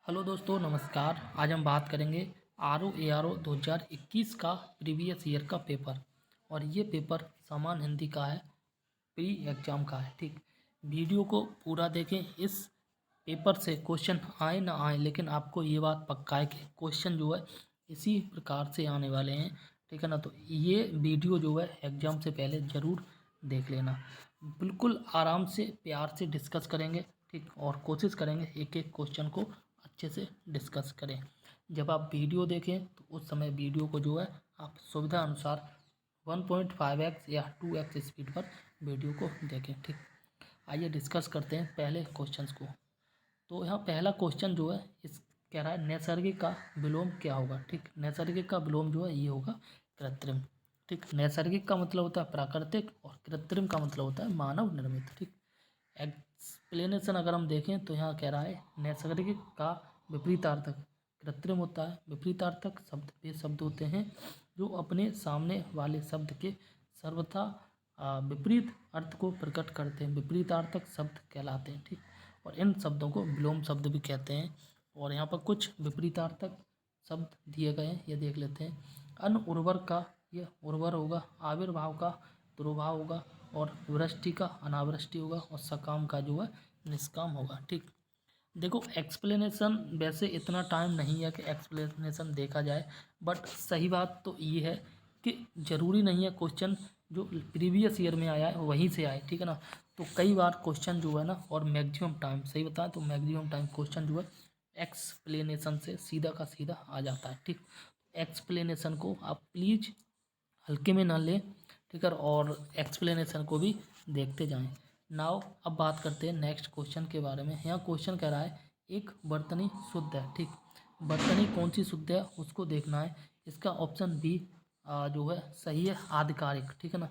Hello दोस्तों, नमस्कार। आज हम बात करेंगे RO ARO 2021 का प्रीवियस ईयर का पेपर। और ये पेपर सामान्य हिंदी का है, प्री एग्ज़ाम का है। ठीक, वीडियो को पूरा देखें। इस पेपर से क्वेश्चन आए ना आए, लेकिन आपको ये बात पक्का है कि क्वेश्चन जो है इसी प्रकार से आने वाले हैं। ठीक है ना। तो ये वीडियो जो है एग्ज़ाम से पहले ज़रूर देख लेना। बिल्कुल आराम से प्यार से डिस्कस करेंगे। ठीक, और कोशिश करेंगे एक एक क्वेश्चन को अच्छे से डिस्कस करें। जब आप वीडियो देखें तो उस समय वीडियो को जो है आप सुविधा अनुसार 1.5x या 2x स्पीड पर वीडियो को देखें। ठीक, आइए डिस्कस करते हैं पहले क्वेश्चंस को। तो यहाँ पहला क्वेश्चन जो है इस कह रहा है नैसर्गिक का विलोम क्या होगा। ठीक, नैसर्गिक का विलोम जो है ये होगा कृत्रिम। ठीक, नैसर्गिक का मतलब होता है प्राकृतिक और कृत्रिम का मतलब होता है मानव निर्मित। ठीक, एक्सप्लेनेशन अगर हम देखें तो यहाँ कह रहा है नैसर्गिक का विपरीतार्थक कृत्रिम होता है। विपरीतार्थक शब्द वे शब्द होते हैं जो अपने सामने वाले शब्द के सर्वथा विपरीत अर्थ को प्रकट करते हैं, विपरीतार्थक शब्द कहलाते हैं। ठीक, और इन शब्दों को विलोम शब्द भी कहते हैं। और यहाँ पर कुछ विपरीतार्थक शब्द दिए गए हैं, ये देख लेते हैं। अनुर्वर का यह उर्वर होगा, आविर्भाव का दुर्भाव होगा, और वृष्टि का अनावृष्टि होगा, और सकाम का जो है निष्काम होगा। ठीक, देखो एक्सप्लेनेशन वैसे इतना टाइम नहीं है कि एक्सप्लेनेशन देखा जाए, बट सही बात तो ये है कि ज़रूरी नहीं है क्वेश्चन जो प्रीवियस ईयर में आया है वहीं से आए। ठीक है ना। तो कई बार क्वेश्चन जो है ना, और मैक्सिमम टाइम सही बताएं तो मैक्सिमम टाइम क्वेश्चन जो है एक्सप्लेनेशन से सीधा का सीधा आ जाता है। ठीक, एक्सप्लेनेशन को आप प्लीज़ हल्के में ना लें। ठीक है, और एक्सप्लेनेशन को भी देखते जाएं। नाउ अब बात करते हैं नेक्स्ट क्वेश्चन के बारे में। यहाँ क्वेश्चन कह रहा है एक वर्तनी शुद्ध है। ठीक, वर्तनी कौन सी शुद्ध है उसको देखना है। इसका ऑप्शन बी जो है सही है, आधिकारिक। ठीक है ना।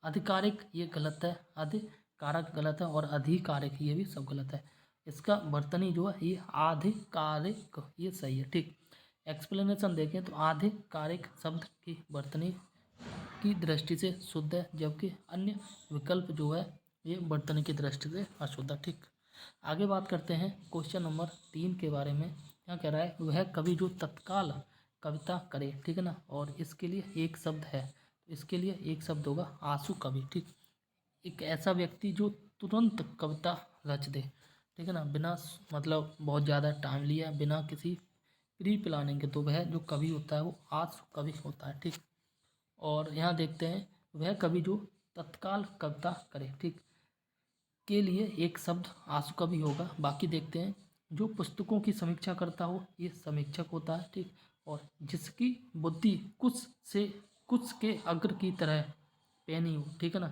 आधिकारिक ये गलत है, अधिकारक गलत है, और अधिकारिक ये भी सब गलत है। इसका वर्तनी जो है ये आधिकारिक ये सही है। ठीक, एक्सप्लेनेशन देखें तो आधिकारिक शब्द की वर्तनी की दृष्टि से शुद्ध है, जबकि अन्य विकल्प जो है ये वर्तनी की दृष्टि से अशुद्ध है। ठीक, आगे बात करते हैं क्वेश्चन नंबर 3 के बारे में। क्या कह रहा है वह कवि जो तत्काल कविता करे। ठीक है ना। और इसके लिए एक शब्द है, तो इसके लिए एक शब्द होगा आंसू कवि। ठीक, एक ऐसा व्यक्ति जो तुरंत कविता रच दे। ठीक है ना, बिना मतलब बहुत ज़्यादा टाइम लिया, बिना किसी प्री प्लानिंग के, तो वह जो कवि होता है वो आंसू कवि होता है। ठीक, और यहाँ देखते हैं वह कवि जो तत्काल कविता करे। ठीक, के लिए एक शब्द आंसू कवि होगा। बाकी देखते हैं जो पुस्तकों की समीक्षा करता हो ये समीक्षक होता है। ठीक, और जिसकी बुद्धि कुछ के अग्र की तरह पैनी हो। ठीक है ना,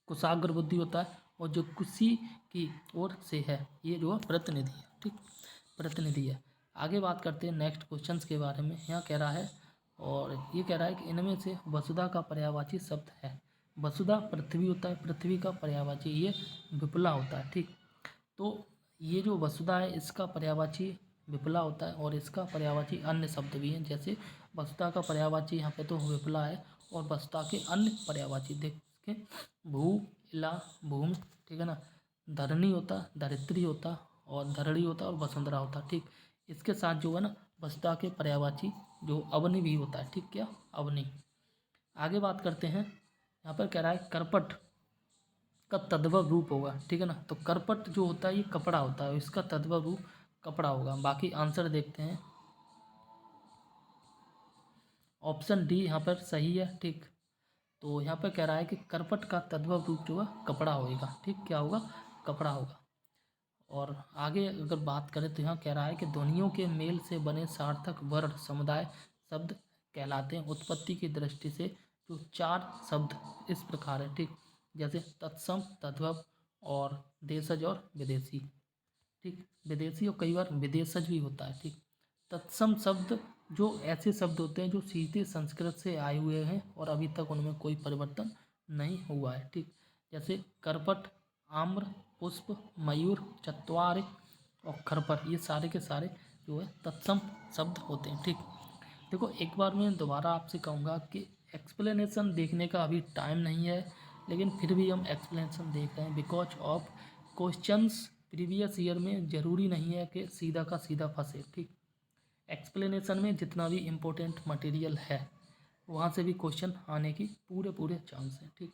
कुशाग्र बुद्धि होता है, और जो कुशी की ओर से है ये जो है प्रतिनिधि है। ठीक, प्रतिनिधि है। आगे बात करते हैं नेक्स्ट क्वेश्चंस के बारे में। यहाँ कह रहा है, और ये कह रहा है कि इनमें से वसुधा का पर्यायवाची शब्द है। वसुधा पृथ्वी होता है, पृथ्वी का पर्यायवाची ये विपुला होता है। ठीक, तो ये जो वसुधा है इसका पर्यायवाची विपुला होता है, और इसका पर्यायवाची अन्य शब्द भी हैं। जैसे वसुधा का पर्यायवाची यहाँ पे तो विपुला है, और वसुधा के अन्य पर्यायवाची देखें भू, इला, भूमि। ठीक है ना, धरणी होता, धरित्री होता, और धरणी होता, और वसुंधरा होता। ठीक, इसके साथ जो है ना वसुधा के पर्यायवाची जो अवनी भी होता है। ठीक, क्या अवनी। आगे बात करते हैं। यहाँ पर कह रहा है करपट का तद्भव रूप होगा। ठीक है ना, तो करपट जो होता है ये कपड़ा होता है, इसका तद्भव रूप कपड़ा होगा। बाकी आंसर देखते हैं। ऑप्शन डी यहाँ पर सही है। ठीक, तो यहाँ पर कह रहा है कि करपट का तद्भव रूप जो है कपड़ा होगा। ठीक, क्या होगा, कपड़ा होगा। और आगे अगर बात करें तो यहाँ कह रहा है कि ध्वनियों के मेल से बने सार्थक वर्ण समुदाय शब्द कहलाते हैं। उत्पत्ति की दृष्टि से जो चार शब्द इस प्रकार है। ठीक, जैसे तत्सम, तद्भव, और देशज और विदेशी। ठीक, विदेशी और कई बार विदेशज भी होता है। ठीक, तत्सम शब्द जो ऐसे शब्द होते हैं जो सीधे संस्कृत से आए हुए हैं और अभी तक उनमें कोई परिवर्तन नहीं हुआ है। ठीक, जैसे करपट, आम्र, पुष्प, मयूर, चत्वार और खरपर, ये सारे के सारे जो है तत्सम शब्द होते हैं। ठीक, देखो एक बार मैं दोबारा आपसे कहूँगा कि एक्सप्लेनेशन देखने का अभी टाइम नहीं है, लेकिन फिर भी हम एक्सप्लेनेशन देख रहे हैं because of questions previous year में ज़रूरी नहीं है कि सीधा का सीधा फंसे, ठीक। एक्सप्लेनेशन में जितना भी इम्पोर्टेंट मटेरियल है वहाँ से भी क्वेश्चन आने की पूरे पूरे चांस हैं, ठीक।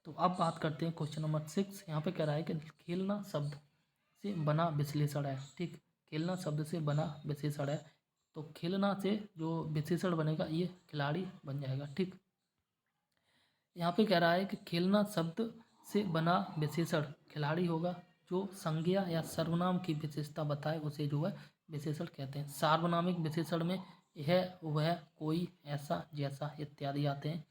तो अब बात करते हैं क्वेश्चन नंबर 6। यहाँ पे कह रहा है कि खेलना शब्द से बना विश्लेषण है, ठीक। खेलना शब्द से बना विशेषण है, तो खेलना से जो विशेषण बनेगा ये खिलाड़ी बन जाएगा, ठीक। यहाँ पे कह रहा है कि खेलना शब्द से बना विशेषण खिलाड़ी होगा, जो संज्ञा या सर्वनाम की विशेषता बताए उसे जो है विशेषण कहते हैं। सार्वनामिक विशेषण में यह वह कोई ऐसा जैसा इत्यादि आते हैं।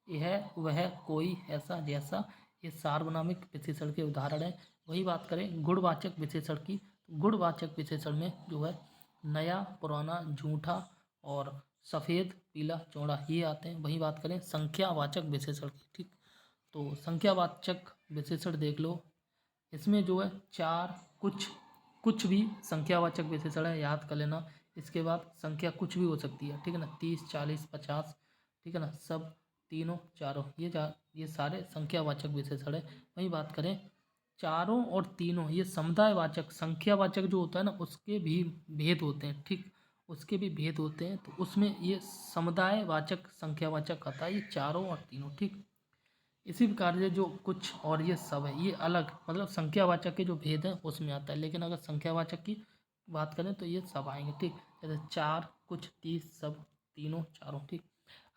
यह वह कोई ऐसा जैसा ये सार्वनामिक विशेषण के उदाहरण हैं। वही बात करें गुणवाचक विशेषण की, गुणवाचक विशेषण में जो है नया, पुराना, झूठा और सफ़ेद, पीला, चौड़ा ये आते हैं। वही बात करें संख्यावाचक विशेषण की, ठीक। तो संख्यावाचक विशेषण देख लो, इसमें जो है चार, कुछ भी संख्यावाचक विशेषण है, याद कर लेना। इसके बाद संख्या कुछ भी हो सकती है, ठीक है ना, 30, 40, 50, ठीक है ना, सब तीनों चारों ये सारे संख्यावाचक विशेषण है। वही बात करें चारों और तीनों ये समुदायवाचक, संख्यावाचक जो होता है ना उसके भी भेद होते हैं, ठीक। उसके भी भेद होते हैं, तो उसमें ये समुदायवाचक संख्यावाचक आता है, ये चारों और तीनों, ठीक। इसी प्रकार से जो कुछ और ये सब है ये अलग, मतलब संख्यावाचक के जो भेद हैं उसमें आता है, लेकिन अगर संख्यावाचक की बात करें तो ये सब आएंगे, ठीक। जैसे चार, कुछ, 30, सब, तीनों, चारों, ठीक।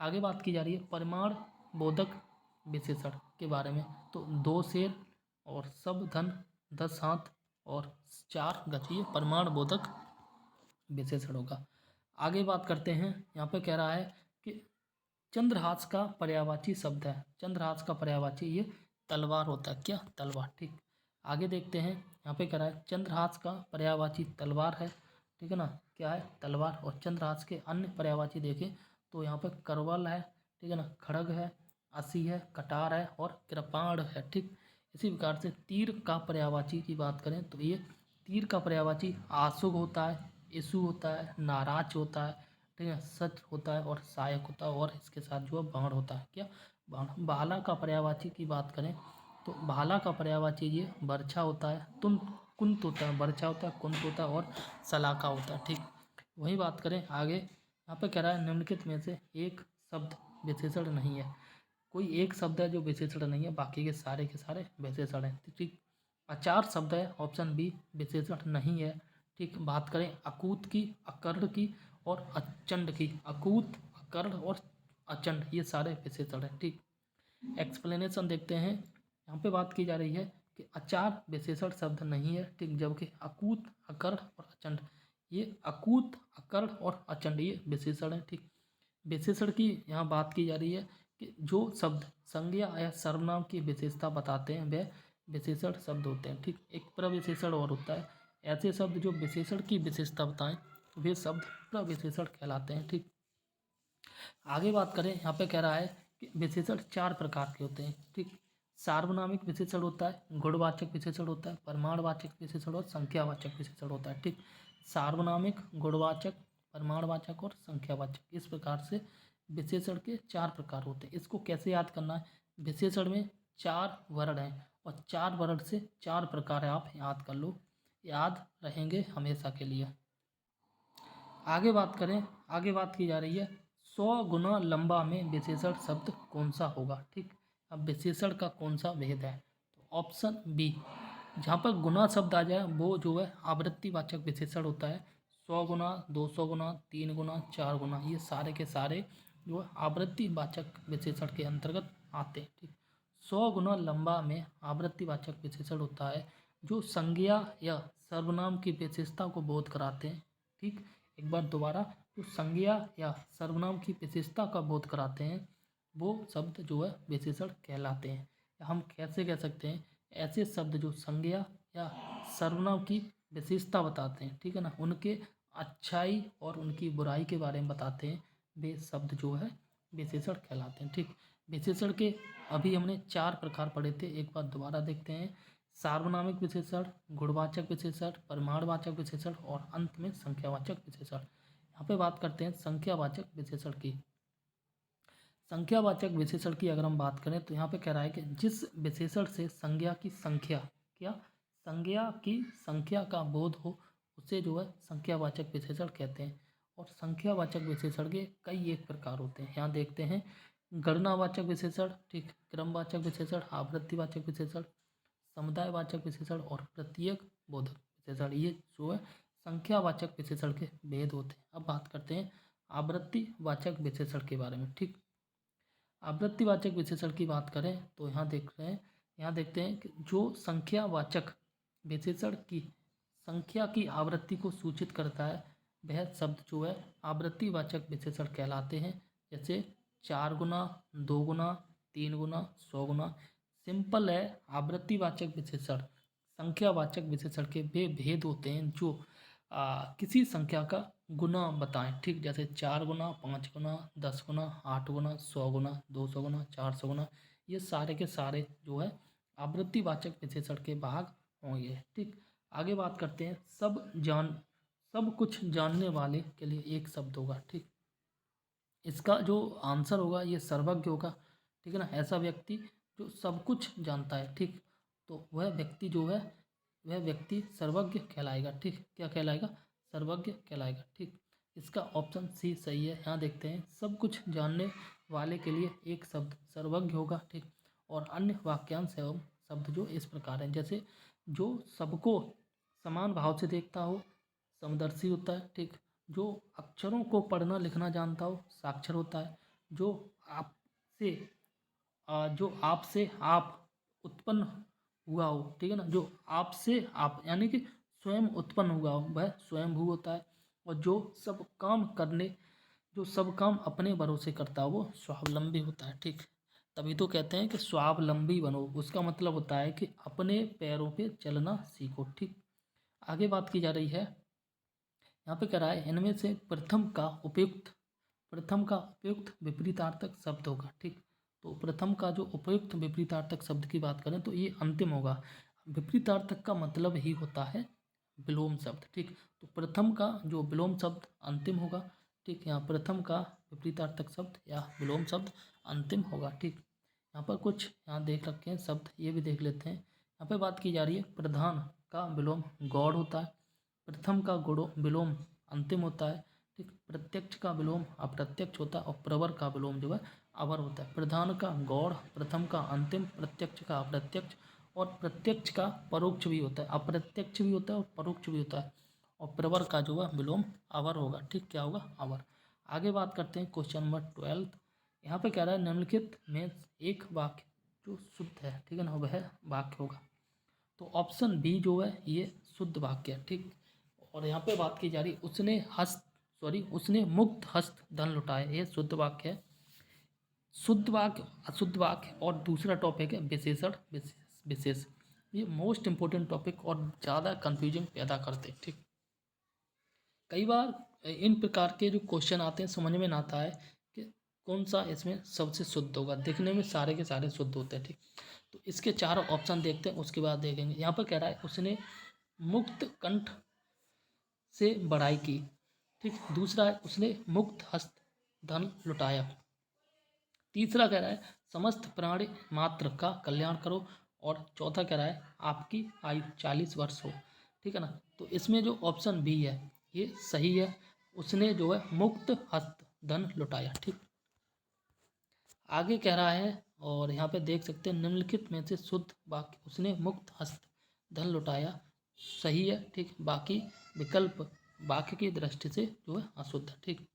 आगे बात की जा रही है परिमाण बोधक विशेषण के बारे में। तो 2 शेर और सब धन 10 हाथ और 4 गज ये परिमाण बोधक विशेषण होगा। आगे बात करते हैं, यहाँ पे कह रहा है कि चंद्रहास का पर्यायवाची शब्द है। चंद्रहास का पर्यायवाची ये तलवार होता है, क्या, तलवार, ठीक। आगे देखते हैं, यहाँ पे कह रहा है चंद्रहास का पर्यायवाची तलवार है, ठीक है ना, क्या है, तलवार। और चंद्रहास के अन्य पर्यायवाची देखें तो यहाँ पे करवल है, ठीक है ना, खड़ग है, असी है, कटार है और कृपाण है, ठीक। इसी प्रकार से तीर का पर्यायवाची की बात करें तो ये तीर का पर्यायवाची आशुग होता है, यशु होता है, नाराज होता है, ठीक है, सच होता है और सहायक होता है, और इसके साथ जो है बाण होता है, क्या, बाण। भाला का पर्यायवाची की बात करें तो भाला का पर्यायवाची ये बर्छा होता है, कुंत होता है, बर्छा होता है, कुंत होता है और सलाका होता है, ठीक। वही बात करें आगे, यहाँ पे कह रहा है निम्नलिखित में से एक शब्द विशेषण नहीं है। कोई एक शब्द है जो विशेषण नहीं है, बाकी के सारे विशेषण हैं, ठीक। अचार शब्द है, ऑप्शन बी विशेषण नहीं है, ठीक। बात करें अकूत की, अकर्ण की और अचंड की, अकूत, अकर्ण और अचंड ये सारे विशेषण हैं, ठीक। एक्सप्लेनेशन देखते हैं, यहाँ पे बात की जा रही है कि अचार विशेषण शब्द नहीं है, ठीक, जबकि अकूत, अकर्ण और अचंड ये अकूत, अकर्ण और अचंड ये विशेषण है, ठीक। विशेषण की यहाँ बात की जा रही है कि जो शब्द संज्ञा या सर्वनाम की विशेषता बताते हैं वे विशेषण शब्द होते हैं, ठीक। एक प्रविशेषण और होता है, ऐसे शब्द जो विशेषण की विशेषता बताएं वे शब्द प्रविशेषण कहलाते हैं, ठीक। आगे बात करें, यहाँ पे कह रहा है कि विशेषण 4 प्रकार के होते हैं, ठीक। सार्वनामिक विशेषण होता है, गुणवाचक विशेषण होता है, परिमाणवाचक विशेषण और संख्यावाचक विशेषण होता है, ठीक। सार्वनामिक, गुणवाचक, परिमाणवाचक और संख्यावाचक, इस प्रकार से विशेषण के 4 प्रकार होते हैं। इसको कैसे याद करना है, विशेषण में 4 वर्ण हैं और 4 वर्ण से 4 प्रकार है, आप याद कर लो, याद रहेंगे हमेशा के लिए। आगे बात करें, आगे बात की जा रही है 100 गुना लंबा में विशेषण शब्द कौन सा होगा, ठीक। अब विशेषण का कौन सा भेद है, तो ऑप्शन बी जहाँ पर गुना शब्द आ जाए वो जो है आवृत्तिवाचक विशेषण होता है। 100 गुना, 200 गुना, 3 गुना, 4 गुना ये सारे के सारे जो है आवृत्तिवाचक विशेषण के अंतर्गत आते हैं, ठीक। 100 गुना लंबा में आवृत्तिवाचक विशेषण होता है जो संज्ञा या सर्वनाम की विशेषता को बोध कराते हैं, ठीक। एक बार दोबारा, जो संज्ञा या सर्वनाम की विशेषता का बोध कराते हैं वो शब्द जो है विशेषण कहलाते हैं। हम कैसे कह सकते हैं, ऐसे शब्द जो संज्ञा या सर्वनाम की विशेषता बताते हैं, ठीक है ना, उनके अच्छाई और उनकी बुराई के बारे में बताते हैं, वे शब्द जो है विशेषण कहलाते हैं, ठीक। विशेषण के अभी हमने 4 प्रकार पढ़े थे, एक बार दोबारा देखते हैं। सार्वनामिक विशेषण, गुणवाचक विशेषण, परिमाणवाचक विशेषण और अंत में संख्यावाचक विशेषण। यहाँ पे बात करते हैं संख्यावाचक विशेषण की। संख्यावाचक विशेषण की अगर हम बात करें तो यहाँ पे कह रहा है कि जिस विशेषण से संज्ञा की संख्या, क्या, संज्ञा की संख्या का बोध हो उसे जो है संख्यावाचक विशेषण कहते हैं। और संख्यावाचक विशेषण के कई एक प्रकार होते हैं। यहाँ देखते हैं गणनावाचक विशेषण, ठीक, क्रमवाचक विशेषण, आवृत्तिवाचक विशेषण, समुदायवाचक विशेषण और प्रत्येक बोधक विशेषण। ये जो है संख्यावाचक विशेषण के भेद होते हैं। अब बात करते हैं आवृत्तिवाचक विशेषण के बारे में, ठीक। आवृत्तिवाचक विशेषण की बात करें तो यहाँ देखते हैं कि जो संख्यावाचक विशेषण की संख्या की आवृत्ति को सूचित करता है वह शब्द जो है आवृत्तिवाचक विशेषण कहलाते हैं। जैसे 4 गुना, 2 गुना, 3 गुना, 100 गुना। सिंपल है, आवृत्तिवाचक विशेषण संख्यावाचक विशेषण के वे भेद होते हैं जो किसी संख्या का गुना बताएं, ठीक। जैसे 4 गुना, 5 गुना, 10 गुना, 8 गुना, 100 गुना, 200 गुना, 400 गुना। ये सारे के सारे जो है आवृत्तिवाचक विशेषण के भाग होंगे, ठीक। आगे बात करते हैं सब कुछ जानने वाले के लिए एक शब्द होगा, ठीक। इसका जो आंसर होगा ये सर्वज्ञ होगा, ठीक है ना। ऐसा व्यक्ति जो सब कुछ जानता है, ठीक, तो वह व्यक्ति जो है वह व्यक्ति सर्वज्ञ कहलाएगा, ठीक। क्या कहलाएगा? सर्वज्ञ कहलाएगा, ठीक। इसका ऑप्शन सी सही है। यहाँ देखते हैं सब कुछ जानने वाले के लिए एक शब्द सर्वज्ञ होगा, ठीक। और अन्य वाक्यांश एवं शब्द जो इस प्रकार हैं, जैसे जो सबको समान भाव से देखता हो समदर्शी होता है, ठीक। जो अक्षरों को पढ़ना लिखना जानता हो साक्षर होता है। जो आपसे आप उत्पन्न हुआ हो, ठीक है ना, जो आपसे आप यानी कि स्वयं उत्पन्न हुआ हो वह स्वयंभू होता है। और जो सब काम अपने भरोसे करता हो वो स्वावलंबी होता है, ठीक। तभी तो कहते हैं कि स्वावलंबी बनो, उसका मतलब होता है कि अपने पैरों पे चलना सीखो, ठीक। आगे बात की जा रही है, यहाँ पे कह रहा है इनमें से प्रथम का उपयुक्त विपरीतार्थक शब्द होगा, ठीक। तो प्रथम का जो उपयुक्त विपरीतार्थक शब्द की बात करें तो ये अंतिम होगा। विपरीतार्थक का मतलब ही होता है विलोम शब्द, ठीक। तो प्रथम का जो विलोम शब्द अंतिम होगा, ठीक। यहाँ प्रथम का विपरीतार्थक शब्द या विलोम शब्द अंतिम होगा, ठीक। यहाँ पर कुछ यहाँ देख रखे हैं शब्द, ये भी देख लेते हैं। यहाँ पे बात की जा रही है प्रधान का विलोम गौड़ होता है, प्रथम का विलोम अंतिम होता है, ठीक। प्रत्यक्ष का विलोम अप्रत्यक्ष होता है और प्रवर का विलोम जो है अवर होता है। प्रधान का गौड़, प्रथम का अंतिम, प्रत्यक्ष का अप्रत्यक्ष और प्रत्यक्ष का परोक्ष भी होता है, अप्रत्यक्ष भी होता है और परोक्ष भी होता है। और प्रवर का जो है विलोम अवर होगा, ठीक। क्या होगा? अवर। आगे बात करते हैं क्वेश्चन नंबर 12। यहाँ पे कह रहा है निम्नलिखित में एक वाक्य जो शुद्ध है, ठीक है ना, वह वाक्य होगा। तो ऑप्शन बी जो है ये शुद्ध वाक्य है, ठीक। और यहाँ पे बात की जा रही उसने मुक्त हस्त धन लुटाया, ये शुद्ध वाक्य है। शुद्ध वाक्य, अशुद्ध वाक्य और दूसरा टॉपिक है विशेषण विशेष। ये मोस्ट इंपोर्टेंट टॉपिक और ज़्यादा कंफ्यूजन पैदा करते हैं, ठीक। कई बार इन प्रकार के जो क्वेश्चन आते हैं समझ में ना आता है कि कौन सा इसमें सबसे शुद्ध होगा। दिखने में सारे के सारे शुद्ध होते हैं, ठीक। तो इसके 4 ऑप्शन देखते हैं, उसके बाद देखेंगे। यहाँ पर कह रहा है उसने मुक्त कंठ से बड़ाई की, ठीक। दूसरा है उसने मुक्त हस्त धन लुटाया। तीसरा कह रहा है समस्त प्राणी मात्र का कल्याण करो। और चौथा कह रहा है आपकी आयु 40 वर्ष हो, ठीक है ना। तो इसमें जो ऑप्शन बी है ये सही है, उसने जो है मुक्त हस्त धन लुटाया, ठीक। आगे कह रहा है और यहाँ पे देख सकते हैं निम्नलिखित में से शुद्ध वाक्य उसने मुक्त हस्त धन लुटाया सही है, ठीक। बाकी विकल्प वाक्य की दृष्टि से जो है अशुद्ध है, ठीक।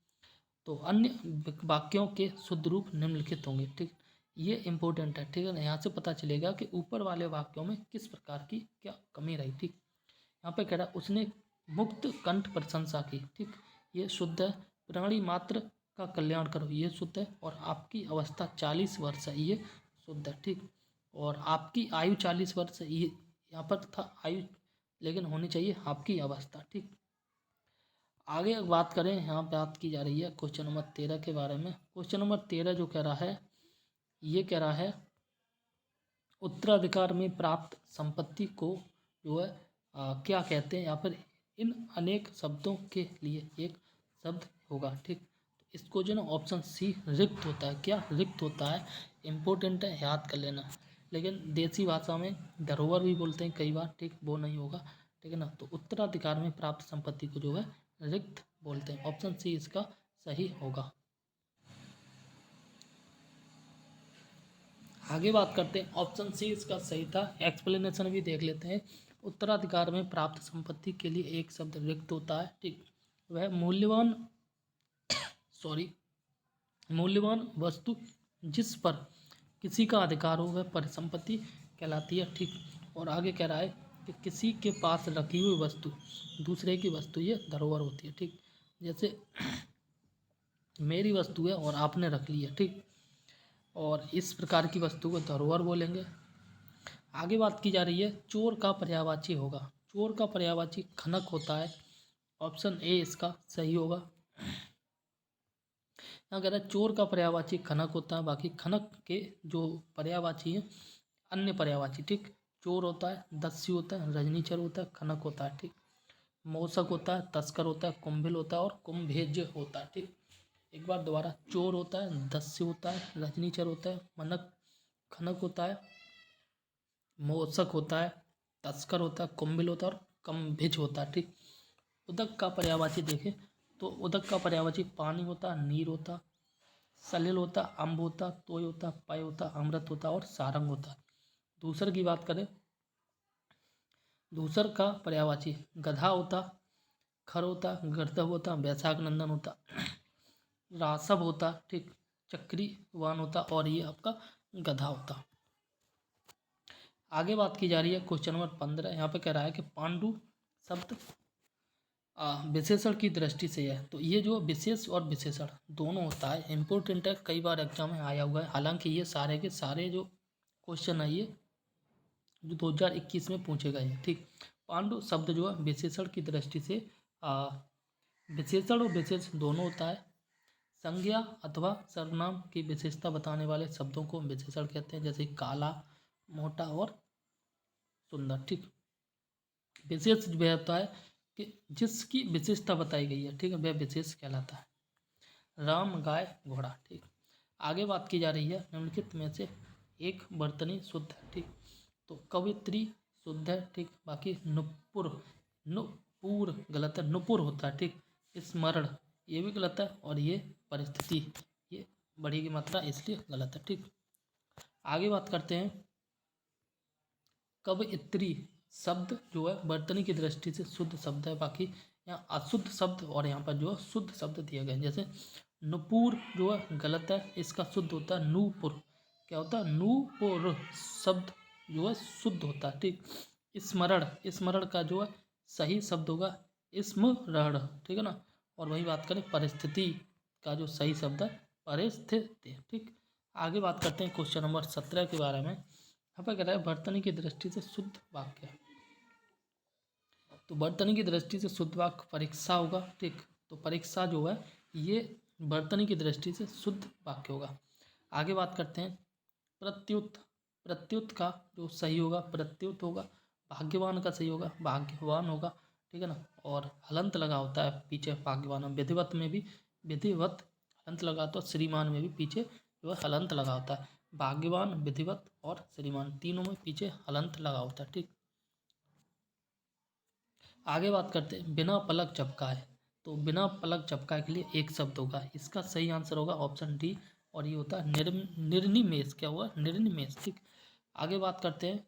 तो अन्य वाक्यों के शुद्ध रूप निम्नलिखित होंगे, ठीक। ये इंपॉर्टेंट है, ठीक है ना। यहाँ से पता चलेगा कि ऊपर वाले वाक्यों में किस प्रकार की क्या कमी रही, ठीक। यहाँ पे कह रहा है उसने मुक्त कंठ प्रशंसा की, ठीक। ये शुद्ध है। प्राणी मात्र का कल्याण करो, ये शुद्ध है। और आपकी अवस्था 40 वर्ष है, ये शुद्ध है, ठीक। और आपकी आयु 40 वर्ष है, ये यहाँ पर था आयु, लेकिन होनी चाहिए आपकी अवस्था, ठीक। आगे बात करें, यहाँ बात की जा रही है क्वेश्चन नंबर 13 के बारे में। क्वेश्चन नंबर 13 जो कह रहा है ये कह रहा है उत्तराधिकार में प्राप्त संपत्ति को जो है क्या कहते हैं। यहाँ पर इन अनेक शब्दों के लिए एक शब्द होगा, ठीक। तो इसको जो ना ऑप्शन सी रिक्त होता है। क्या रिक्त होता है? इम्पोर्टेंट है, याद कर लेना। लेकिन देसी भाषा में धरोहर भी बोलते हैं कई बार, ठीक, वो नहीं होगा, ठीक है ना। तो उत्तराधिकार में प्राप्त संपत्ति को जो है रिक्त बोलते हैं। ऑप्शन सी इसका सही होगा। आगे बात करते हैं, ऑप्शन सी इसका सही था। एक्सप्लेनेशन भी देख लेते हैं। उत्तराधिकार में प्राप्त संपत्ति के लिए एक शब्द रिक्त होता है, ठीक। वह मूल्यवान सॉरी मूल्यवान वस्तु जिस पर किसी का अधिकार हो वह परिसंपत्ति कहलाती है, ठीक। और आगे कह रहा है कि किसी के पास रखी हुई वस्तु दूसरे की वस्तु ये धरोहर होती है, ठीक। जैसे मेरी वस्तु है और आपने रख ली है, ठीक, और इस प्रकार की वस्तु को धरोहर बोलेंगे। आगे बात की जा रही है, चोर का पर्यायवाची होगा। चोर का पर्यायवाची खनक होता है। ऑप्शन ए इसका सही होगा। यहाँ कह रहा है चोर का पर्यायवाची खनक होता है, बाकी खनक के जो पर्यायवाची है अन्य पर्यायवाची, ठीक। चोर होता है, दस्यु होता है, रजनीचर होता है, खनक होता है, ठीक। मौसक होता है, तस्कर होता है, कुंभिल होता है और कुंभेज होता है, ठीक। एक बार दोबारा, चोर होता है, दस्यु होता है, रजनीचर होता है, मनक खनक होता है, मौसक होता है, तस्कर होता है, कुंभिल होता है और कुंभिज होता है, ठीक। उदक का पर्यायवाची देखें तो उदक का पर्यायवाची पानी होता, नीर होता, सलिल होता, अम्ब होता, तोय होता, पय होता, अमृत होता और सारंग होता। दूसर की बात करें, दूसर का पर्यायवाची गधा होता, खर होता, गर्दभ होता, वैशाख नंदन होता, रासव होता, ठीक, चक्रीवान होता और ये आपका गधा होता। आगे बात की जा रही है क्वेश्चन नंबर 15। यहाँ पे कह रहा है कि पांडु शब्द विशेषण की दृष्टि से है। तो ये जो विशेष और विशेषण दोनों होता है, इम्पोर्टेंट है, कई बार एग्जाम में आया हुआ है। हालांकि ये सारे के सारे जो क्वेश्चन है ये जो 2021 में पूछे गए हैं, ठीक। पांडु शब्द जो है विशेषण की दृष्टि से विशेषण और विशेष दोनों होता है। संज्ञा अथवा सर्वनाम की विशेषता बताने वाले शब्दों को विशेषण कहते हैं, जैसे काला, मोटा और सुंदर, ठीक। विशेष वह होता है कि जिसकी विशेषता बताई गई है, ठीक है, वह विशेष कहलाता है। राम, गाय, घोड़ा, ठीक। आगे बात की जा रही है निम्नलिखित में से एक वर्तनी शुद्ध है, ठीक। तो कवित्री शुद्ध है, ठीक। बाकी नुपुर नुपुर गलत है, नुपुर होता है, ठीक। स्मरण ये भी गलत है और ये परिस्थिति ये बड़ी की मात्रा इसलिए गलत है, ठीक। आगे बात करते हैं, कवयित्री शब्द जो है वर्तनी की दृष्टि से शुद्ध शब्द है, बाकी यहाँ अशुद्ध शब्द और यहाँ पर जो है शुद्ध शब्द दिए गए हैं। जैसे नुपुर जो है गलत है, इसका शुद्ध होता है नूपुर। क्या होता है? नूपुर शब्द जो है शुद्ध होता है, ठीक। स्मरण, स्मरण का जो है सही शब्द होगा स्मरण, ठीक है ना। और वही बात करें परिस्थिति का जो सही शब्द है परिस्थिति, ठीक। आगे बात करते हैं क्वेश्चन नंबर 17 के बारे में। यहाँ पर कह रहा है वर्तनी की दृष्टि से शुद्ध वाक्य। तो वर्तनी की दृष्टि से शुद्ध वाक्य परीक्षा होगा, ठीक। तो परीक्षा जो है ये वर्तनी की दृष्टि से शुद्ध वाक्य होगा। आगे बात करते हैं प्रत्युत, प्रत्युत का जो सही होगा प्रत्युत होगा। भाग्यवान का सही होगा भाग्यवान होगा, ठीक है ना। और हलंत लगा होता है पीछे भाग्यवान। विधिवत में भी विधिवत हलंत लगा तो श्रीमान में भी पीछे जो है हलंत लगा होता है। भाग्यवान, विधिवत और श्रीमान तीनों में पीछे हलंत लगा होता है, ठीक। आगे बात करते हैं बिना पलक झपकाए। तो बिना पलक झपकाए के लिए एक शब्द होगा, इसका सही आंसर होगा ऑप्शन डी और ये होता है निर्निमेष। क्या हुआ? निर्निमेष, ठीक। आगे बात करते हैं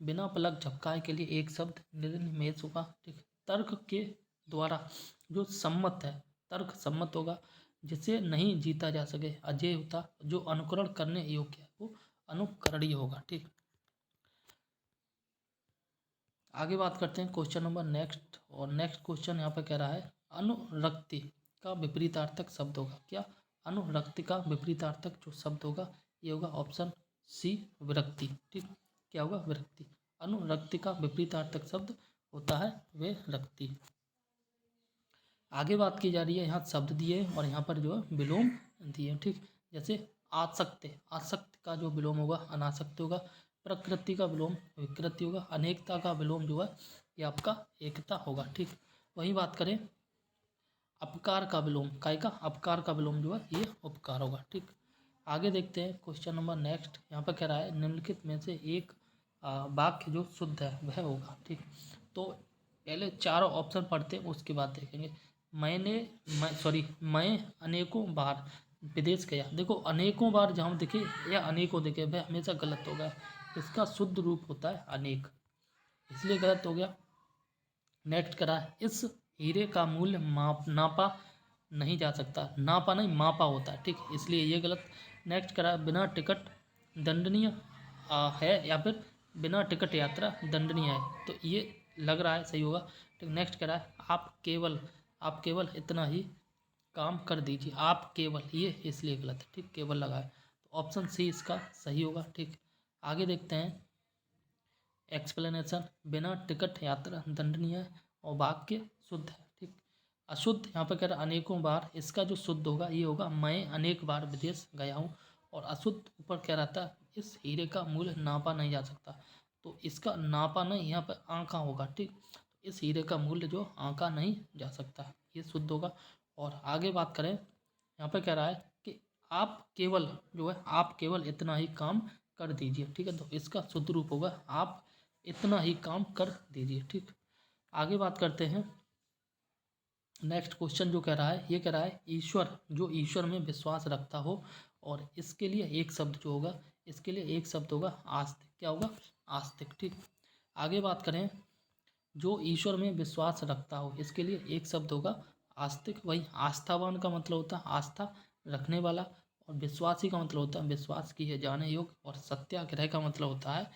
बिना पलक झपकाए के लिए एक शब्द निर्निमेष होगा, ठीक। तर्क के द्वारा जो सम्मत है, तर्क सम्मत होगा। जिसे नहीं जीता जा सके अजेय होता, जो अनुकरण करने योग्य है वो अनुकरणीय होगा, ठीक। आगे बात करते हैं क्वेश्चन नंबर नेक्स्ट। और नेक्स्ट क्वेश्चन यहाँ पे कह रहा है अनुरक्ति का विपरीतार्थक शब्द होगा। क्या? अनुरक्ति का विपरीतार्थक जो शब्द होगा ये होगा ऑप्शन सी विरक्ति, ठीक। क्या होगा? विरक्ति। अनुरक्ति का विपरीतार्थक शब्द होता है विरक्ति। आगे बात की जा रही है, यहाँ शब्द दिए और यहाँ पर जो है विलोम दिए, ठीक। जैसे आसक्त, आसक्त का जो विलोम होगा अनासक्त होगा। प्रकृति का विलोम विकृति होगा। अनेकता का विलोम जो है ये आपका एकता होगा, ठीक। वही बात करें अपकार का विलोम, काय का अपकार का विलोम जो है ये उपकार होगा, ठीक। आगे देखते हैं क्वेश्चन नंबर नेक्स्ट। यहाँ पर कह रहा है निम्नलिखित में से एक वाक्य जो शुद्ध है वह होगा। ठीक, तो पहले चारों ऑप्शन पढ़ते हैं उसके बाद देखेंगे। मैं अनेकों बार विदेश गया। देखो अनेकों बार जहाँ दिखे या अनेकों दिखे वह हमेशा गलत होगा। इसका शुद्ध रूप होता है अनेक, इसलिए गलत हो गया। नेक्स्ट करा है इस हीरे का मूल्य नापा नहीं जा सकता। नापा नहीं मापा होता है। ठीक, इसलिए ये गलत। नेक्स्ट करा है बिना टिकट दंडनीय है या फिर बिना टिकट यात्रा दंडनीय है, तो ये लग रहा है सही होगा। ठीक, नेक्स्ट करा है आप केवल इतना ही काम कर दीजिए। आप केवल, ये इसलिए गलत है। ठीक, केवल लगा है, तो ऑप्शन सी इसका सही होगा। ठीक, आगे देखते हैं एक्सप्लेनेशन। बिना टिकट यात्रा दंडनीय है और वाक्य शुद्ध है। ठीक, अशुद्ध यहाँ पर कह रहा है अनेकों बार, इसका जो शुद्ध होगा ये होगा मैं अनेक बार विदेश गया हूँ। और अशुद्ध ऊपर कह रहा था इस हीरे का मूल्य नापा नहीं जा सकता, तो इसका नापा नहीं यहाँ पर आंका होगा। ठीक, इस हीरे का मूल्य जो आंका नहीं जा सकता, ये शुद्ध होगा। और आगे बात करें, यहाँ पर कह रहा है कि आप केवल जो है आप केवल इतना ही काम कर दीजिए। ठीक है, तो इसका शुद्ध रूप होगा आप इतना ही काम कर दीजिए। ठीक, आगे बात करते हैं। नेक्स्ट क्वेश्चन जो कह रहा है ये कह रहा है ईश्वर, जो ईश्वर में विश्वास रखता हो, और इसके लिए एक शब्द जो होगा, इसके लिए एक शब्द होगा आस्तिक। क्या होगा? आस्तिक। ठीक, आगे बात करें जो ईश्वर में विश्वास रखता हो, इसके लिए एक शब्द होगा आस्तिक। वही आस्थावान का मतलब होता है आस्था रखने वाला, और विश्वासी का मतलब होता है विश्वास किए जाने योग्य, और सत्याग्रह का मतलब होता है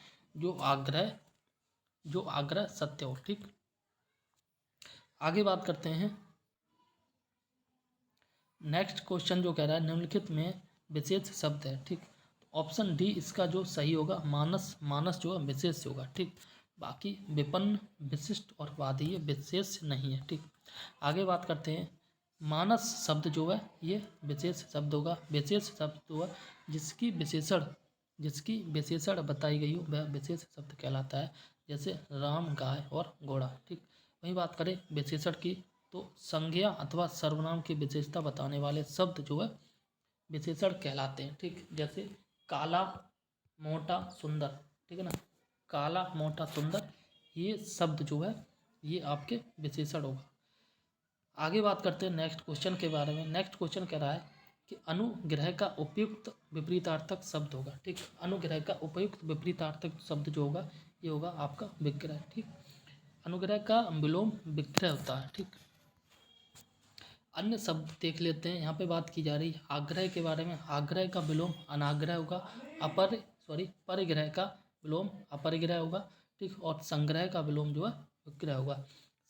जो आग्रह सत्य हो। ठीक, आगे बात करते हैं। नेक्स्ट क्वेश्चन जो कह रहा है निम्नलिखित में विशेष शब्द है। ठीक, ऑप्शन डी इसका जो सही होगा मानस। मानस जो है विशेष होगा। ठीक, बाकी विपन्न, विशिष्ट और वादीय विशेष नहीं है। ठीक, आगे बात करते हैं। मानस शब्द जो है ये विशेष शब्द होगा। विशेष शब्द जो है जिसकी विशेषण बताई गई हो वह विशेष शब्द कहलाता है, जैसे राम, गाय और घोड़ा। ठीक, वही बात करें विशेषण की, तो संज्ञा अथवा सर्वनाम की विशेषता बताने वाले शब्द जो है विशेषण कहलाते हैं। ठीक, जैसे काला, मोटा, सुंदर। ठीक है ना, काला, मोटा, सुंदर, ये शब्द जो है ये आपके विशेषण होगा। आगे बात करते हैं नेक्स्ट क्वेश्चन के बारे में। नेक्स्ट क्वेश्चन कह रहा है कि अनुग्रह का उपयुक्त विपरीतार्थक शब्द होगा। ठीक, अनुग्रह का उपयुक्त विपरीतार्थक शब्द जो होगा ये होगा आपका विग्रह। ठीक, अनुग्रह का विलोम विग्रह होता है। ठीक, अन्य शब्द देख लेते हैं। यहाँ पे बात की जा रही है आग्रह के बारे में। आग्रह का विलोम अनाग्रह होगा। परिग्रह का विलोम अपरिग्रह होगा। ठीक, और संग्रह का विलोम जो है विग्रह होगा।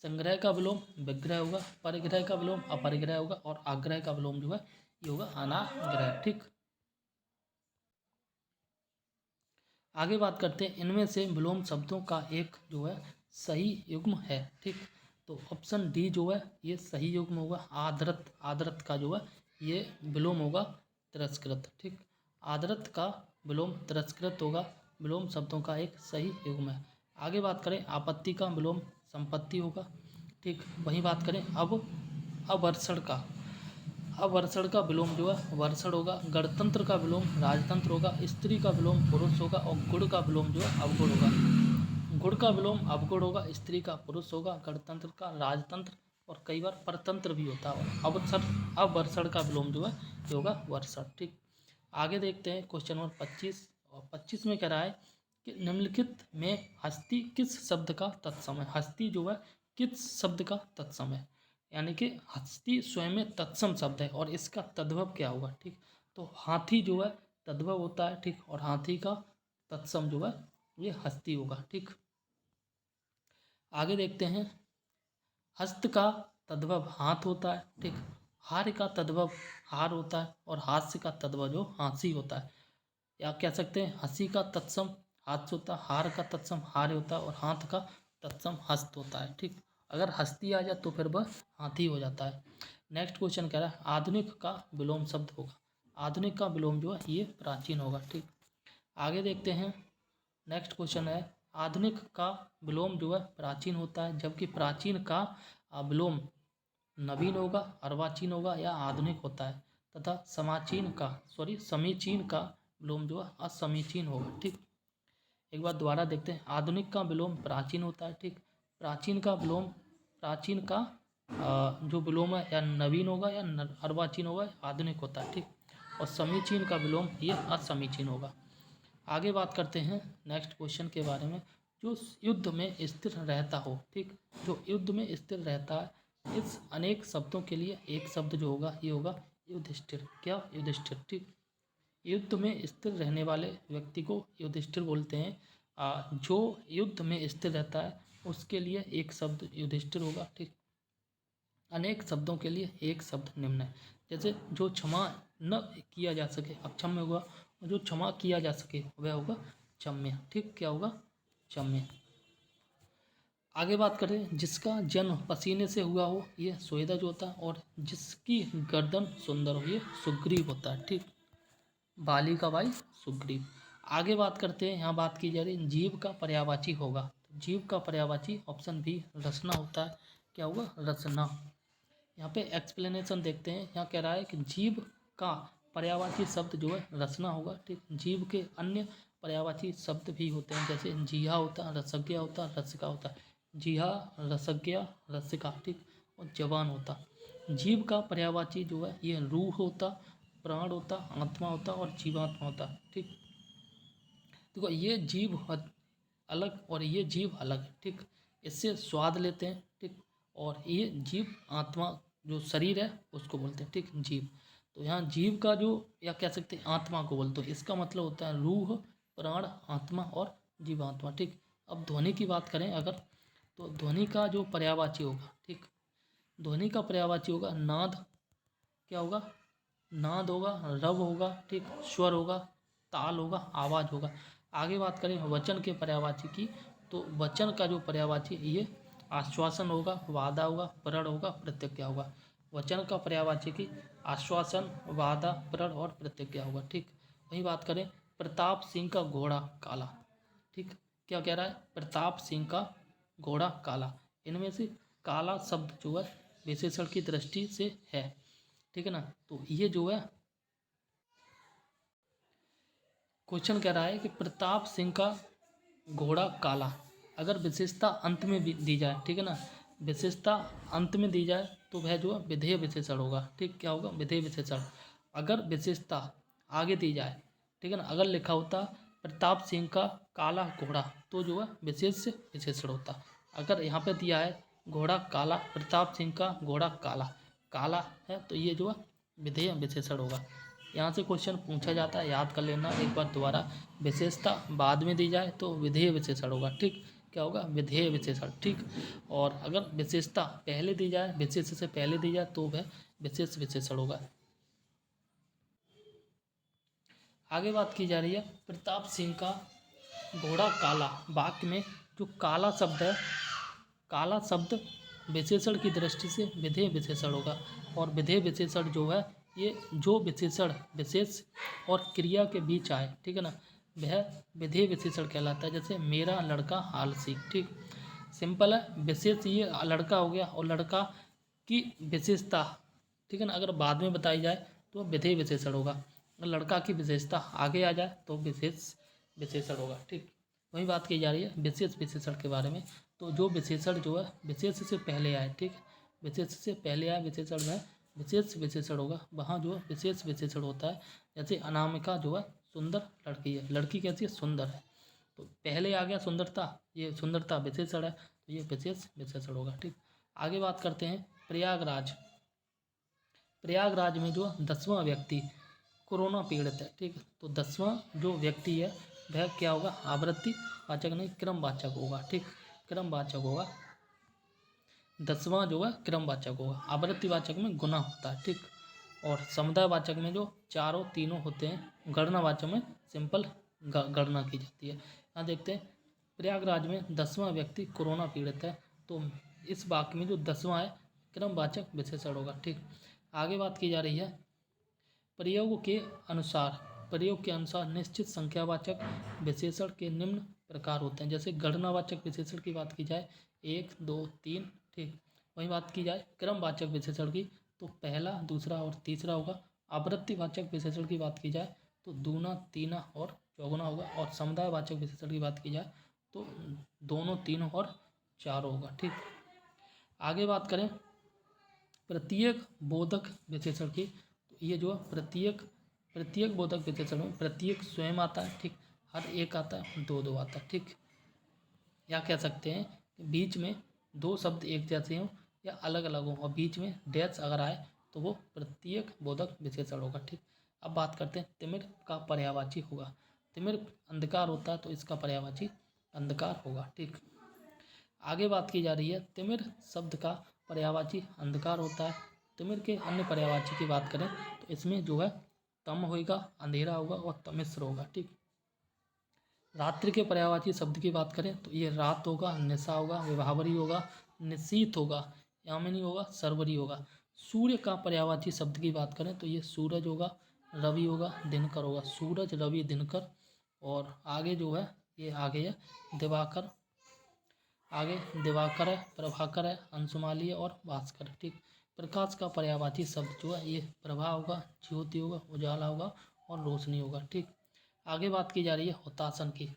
संग्रह का विलोम विग्रह होगा, परिग्रह का विलोम अपरिग्रह होगा, और आग्रह का विलोम जो है ये होगा अनाग्रह। ठीक, आगे बात करते हैं इनमें से विलोम शब्दों का एक जो है सही युग्म है। ठीक, तो ऑप्शन डी जो है ये सही युग्म होगा। आदरत, आदरत का जो है ये विलोम होगा तिरस्कृत। ठीक, आदरत का विलोम तिरस्कृत होगा। विलोम शब्दों का एक सही युग्म है। आगे बात करें आपत्ति का विलोम संपत्ति होगा। ठीक, वहीं बात करें अब अवर्षण का, अवर्षण का विलोम जो है वर्षण होगा। गणतंत्र का विलोम राजतंत्र होगा। स्त्री का विलोम पुरुष होगा, और गुण का विलोम जो है अवगुण होगा। गुण का विलोम अवगुण होगा, स्त्री का पुरुष होगा, गणतंत्र का राजतंत्र, और कई बार परतंत्र भी होता है। अवर्षण का विलोम जो है ये होगा वर्षण। ठीक, आगे देखते हैं क्वेश्चन नंबर 25। और 25 में कह रहा है कि निम्नलिखित में हस्ती किस शब्द का तत्सम है। हस्ती जो है किस शब्द का तत्सम है, यानी कि हस्ती स्वयं में तत्सम शब्द है, और इसका तद्भव क्या होगा। ठीक, तो हाथी जो है तद्भव होता है। ठीक, और हाथी का तत्सम जो है ये हस्ती होगा। ठीक, आगे देखते हैं। हस्त का तद्भव हाथ होता है। ठीक, हार का तद्भव हार होता है, और हास्य का तद्भव जो हाँसी होता है। या कह सकते हैं हंसी का तत्सम हाथ होता है, हार का तत्सम हार होता है, और हाथ का तत्सम हस्त होता है। ठीक, अगर हस्ती आ जाए तो फिर वह हाथी हो जाता है। नेक्स्ट क्वेश्चन कह रहा है आधुनिक का विलोम शब्द होगा। आधुनिक का विलोम जो है ये प्राचीन होगा। ठीक, आगे देखते हैं। नेक्स्ट क्वेश्चन है आधुनिक का विलोम जो है प्राचीन होता है, जबकि प्राचीन का विलोम नवीन होगा, अर्वाचीन होगा, या आधुनिक होता है। तथा समीचीन का विलोम जो है असमीचीन होगा। ठीक, एक बार दोबारा देखते हैं। आधुनिक का विलोम प्राचीन होता है। ठीक, प्राचीन का जो विलोम है या नवीन होगा या अर्वाचीन होगा, आधुनिक होता है। ठीक, और समीचीन का विलोम ये असमीचीन होगा। आगे बात करते हैं नेक्स्ट क्वेश्चन के बारे में। जो युद्ध में स्थिर रहता हो। ठीक, जो युद्ध में स्थिर रहता है, इस अनेक शब्दों के लिए एक शब्द जो होगा ये होगा युधिष्ठिर। क्या? युधिष्ठिर। ठीक, युद्ध में स्थिर रहने वाले व्यक्ति को युधिष्ठिर बोलते हैं। जो युद्ध में स्थिर रहता है उसके लिए एक शब्द युधिष्ठिर होगा। ठीक, अनेक शब्दों के लिए एक शब्द निम्न है। जैसे जो क्षमा न किया जा सके अक्षम्य होगा, और जो क्षमा किया जा सके वह होगा क्षम्य। ठीक, क्या होगा? क्षम्य। आगे बात करें, जिसका जन्म पसीने से हुआ हो ये स्वेदज होता है, और जिसकी गर्दन सुंदर हो ये सुग्रीव होता है। ठीक, बाली का भाई सुग्रीव। आगे बात करते हैं, यहाँ बात की जा रही है जीव का पर्यायवाची होगा। तो जीव का पर्यायवाची ऑप्शन बी रचना होता है। क्या होगा? रचना। यहाँ पे एक्सप्लेनेशन देखते हैं। यहाँ कह रहा है कि जीव का पर्यायवाची शब्द जो है रचना होगा। ठीक, जीव के अन्य पर्यायवाची शब्द भी होते हैं, जैसे जीहा होता है, रसज्ञा होता है, रसिका होता है। जीहा, रसज्ञा, रसिका। ठीक, और जवान होता। जीव का पर्यायवाची जो है ये रूह होता, प्राण होता, आत्मा होता और जीवात्मा होता। ठीक, देखो ये जीव अलग और ये जीव अलग। ठीक, इससे स्वाद लेते हैं। ठीक, और ये जीव आत्मा जो शरीर है उसको बोलते हैं। ठीक, जीव। तो यहाँ जीव का जो या कह सकते हैं आत्मा को बोलते हैं, इसका मतलब होता है रूह, प्राण, आत्मा और जीवात्मा। ठीक, अब ध्वनि की बात करें अगर, तो ध्वनि का जो पर्यायवाची होगा। ठीक, ध्वनि का पर्यायवाची होगा नाद। क्या होगा? नाद होगा, रव होगा। ठीक, स्वर होगा, ताल होगा, आवाज होगा। आगे बात करें वचन के पर्यायवाची की, तो वचन का जो पर्यायवाची ये आश्वासन होगा, वादा होगा, प्रण होगा, प्रतिज्ञा होगा। वचन का पर्यायवाची की आश्वासन, वादा, प्रण और प्रतिज्ञा होगा। ठीक, वही बात करें प्रताप सिंह का घोड़ा काला। ठीक, क्या कह रहा है? प्रताप सिंह का घोड़ा काला। इनमें से काला शब्द जो है विशेषण की दृष्टि से है। ठीक है ना, तो ये जो है क्वेश्चन कह रहा है कि प्रताप सिंह का घोड़ा काला, अगर विशेषता अंत में भी दी जाए। ठीक है ना, विशेषता अंत में दी जाए तो वह जो है विधेय विशेषण होगा। ठीक, क्या होगा? विधेय विशेषण। अगर विशेषता आगे दी जाए, ठीक है ना, अगर लिखा होता प्रताप सिंह का काला घोड़ा तो जो है विशेष विशेषण होता। अगर यहाँ पे दिया है घोड़ा काला, प्रताप सिंह का घोड़ा काला, काला है तो ये जो है विधेय विशेषण होगा। यहाँ से क्वेश्चन पूछा जाता है, याद कर लेना एक बार दोबारा। विशेषता बाद में दी जाए तो विधेय विशेषण होगा। ठीक, क्या होगा? विधेय विशेषण। ठीक, और अगर विशेषता पहले दी जाए, विशेष से पहले दी जाए तो वह विशेष विशेषण होगा। आगे बात की जा रही है प्रताप सिंह का घोड़ा काला। वाक्य में जो काला शब्द है, काला शब्द विशेषण की दृष्टि से विधेय विशेषण होगा। और विधेय विशेषण जो है ये जो विशेषण विशेष और क्रिया के बीच आए, ठीक है ना, वह विधेय विशेषण कहलाता है। जैसे मेरा लड़का आलसी। ठीक, सिंपल है, विशेष ये लड़का हो गया और लड़का की विशेषता, ठीक है ना, अगर बाद में बताई जाए तो विधेय विशेषण होगा। अगर लड़का की विशेषता आगे आ जाए तो विशेष विशेषण होगा। ठीक, वही बात की जा रही है विशेष विशेषण के बारे में। तो जो विशेषण जो है विशेष से पहले आए, ठीक, विशेष से पहले आए विशेषण में विशेष विशेषण होगा, वहाँ जो है विशेष विशेषण होता है। जैसे अनामिका जो है सुंदर लड़की है, लड़की कैसी है? सुंदर है। तो पहले आ गया सुंदरता, ये सुंदरता विशेषण है तो ये विशेष विशेषण होगा। ठीक, आगे बात करते हैं प्रयागराज। प्रयागराज में जो 10वां व्यक्ति कोरोना पीड़ित है। ठीक, तो 10वां जो व्यक्ति है वह क्या होगा? आवृत्ति वाचक नहीं, क्रमवाचक होगा। ठीक, क्रमवाचक होगा। 10वां जो है क्रमवाचक होगा। आवृत्तिवाचक में गुना होता है। ठीक, और समुदायवाचक में जो चारों तीनों होते हैं, गणनावाचक में सिंपल गणना की जाती है। यहाँ देखते हैं प्रयागराज में 10वां व्यक्ति कोरोना पीड़ित है, तो इस वाक्य में जो 10वां है क्रमवाचक विशेषण होगा। ठीक, आगे बात की जा रही है प्रयोग के अनुसार निश्चित संख्यावाचक विशेषण के निम्न प्रकार होते हैं। जैसे गणनावाचक विशेषण की बात की जाए 1, 2, 3। ठीक, वही बात की जाए क्रमवाचक विशेषण की तो पहला, दूसरा और तीसरा होगा। आवृत्तिवाचक विशेषण की बात की जाए तो दूना, तीना और चौगुना होगा, और समुदायवाचक विशेषण की बात की जाए तो दोनों, तीनों और चारों होगा। ठीक, आगे बात करें प्रत्येक बोधक विशेषण की, तो ये जो है प्रत्येक बोधक विशेषण में प्रत्येक स्वयं आता है। ठीक, हर एक आता है, दो दो आता है। ठीक, या कह सकते हैं कि बीच में दो शब्द एक जैसे हों या अलग अलग हों और बीच में डैश अगर आए तो वो प्रत्येक बोधक विशेषण होगा। ठीक, अब बात करते हैं तिमिर का पर्यायवाची होगा। तिमिर अंधकार होता है तो इसका पर्यायवाची अंधकार होगा। ठीक, आगे बात की जा रही है तिमिर शब्द का पर्यायवाची अंधकार होता है। तिमिर के अन्य पर्यायवाची की बात करें तो इसमें जो है तम होगा, अंधेरा होगा और तमिश्र होगा। ठीक, रात्रि के पर्यायवाची शब्द की बात करें तो ये रात होगा, निशा होगा, विभावरी होगा, निशीथ होगा, यामिनी होगा, सरवरी होगा। सूर्य का पर्यायवाची शब्द की बात करें तो ये सूरज होगा, रवि होगा, दिनकर होगा। सूरज, रवि, दिनकर। और आगे जो है ये आगे है दिवाकर, आगे दिवाकर है, प्रभाकर है, अंशुमाली है और भास्कर। ठीक, प्रकाश का पर्यायवाची शब्द जो है ये प्रभा होगा, ज्योति होगा, उजाला होगा और रोशनी होगा। ठीक, आगे बात की जा रही है हुतासन की,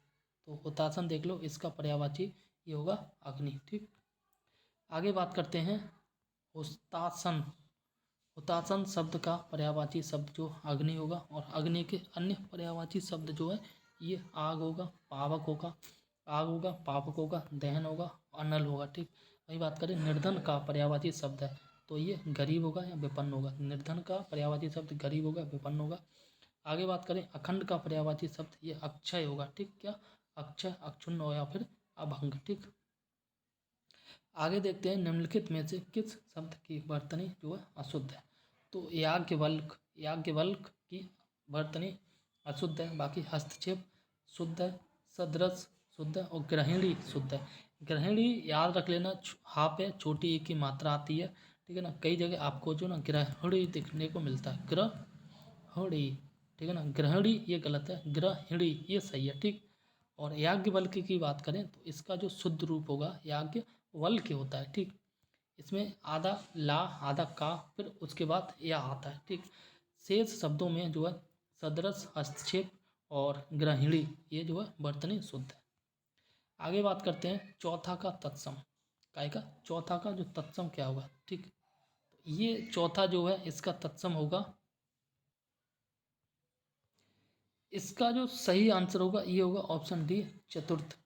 तो हुतासन देख लो, इसका पर्यायवाची ये होगा अग्नि। ठीक, आगे बात करते हैं हुतासन। हुतासन शब्द का पर्यायवाची शब्द जो अग्नि होगा, और अग्नि के अन्य पर्यायवाची शब्द जो है ये आग होगा, पावक होगा, दहन होगा, अनल होगा। ठीक, वही बात करें निर्धन का पर्यायवाची शब्द है तो ये गरीब होगा या विपन्न होगा। निर्धन का पर्यायवाची शब्द गरीब होगा, विपन्न होगा। आगे बात करें अखंड का पर्यायवाची शब्द ये अक्षय होगा। ठीक, क्या अक्षय, अक्षुण्ण हो या फिर अभंग। ठीक, आगे देखते हैं निम्नलिखित में से किस शब्द की वर्तनी जो है अशुद्ध है। तो याज्ञवल्क्य की वर्तनी अशुद्ध है, बाकी हस्तक्षेप शुद्ध है, सदृश शुद्ध है और गृहिणी शुद्ध है। गृहिणी याद रख लेना, हा पे छोटी एक की मात्रा आती है। ठीक है ना, कई जगह आपको जो ना गृहिणी दिखने को मिलता है, गृहिणी। ठीक है ना, गृहिणी ये गलत है, गृहिणी ये सही है। ठीक, और याज्ञवल्क्य की बात करें तो इसका जो शुद्ध रूप होगा याज्ञवल्क्य होता है। ठीक, इसमें आधा ला, आधा का, फिर उसके बाद या आता है। ठीक, शेष शब्दों में जो है सदृश, हस्तक्षेप और गृहिणी ये जो है वर्तनी शुद्ध है। आगे बात करते हैं चौथा का तत्सम। काय का चौथा का जो तत्सम क्या होगा। ठीक, ये चौथा जो है इसका तत्सम होगा, इसका जो सही आंसर होगा ये होगा ऑप्शन डी, चतुर्थ।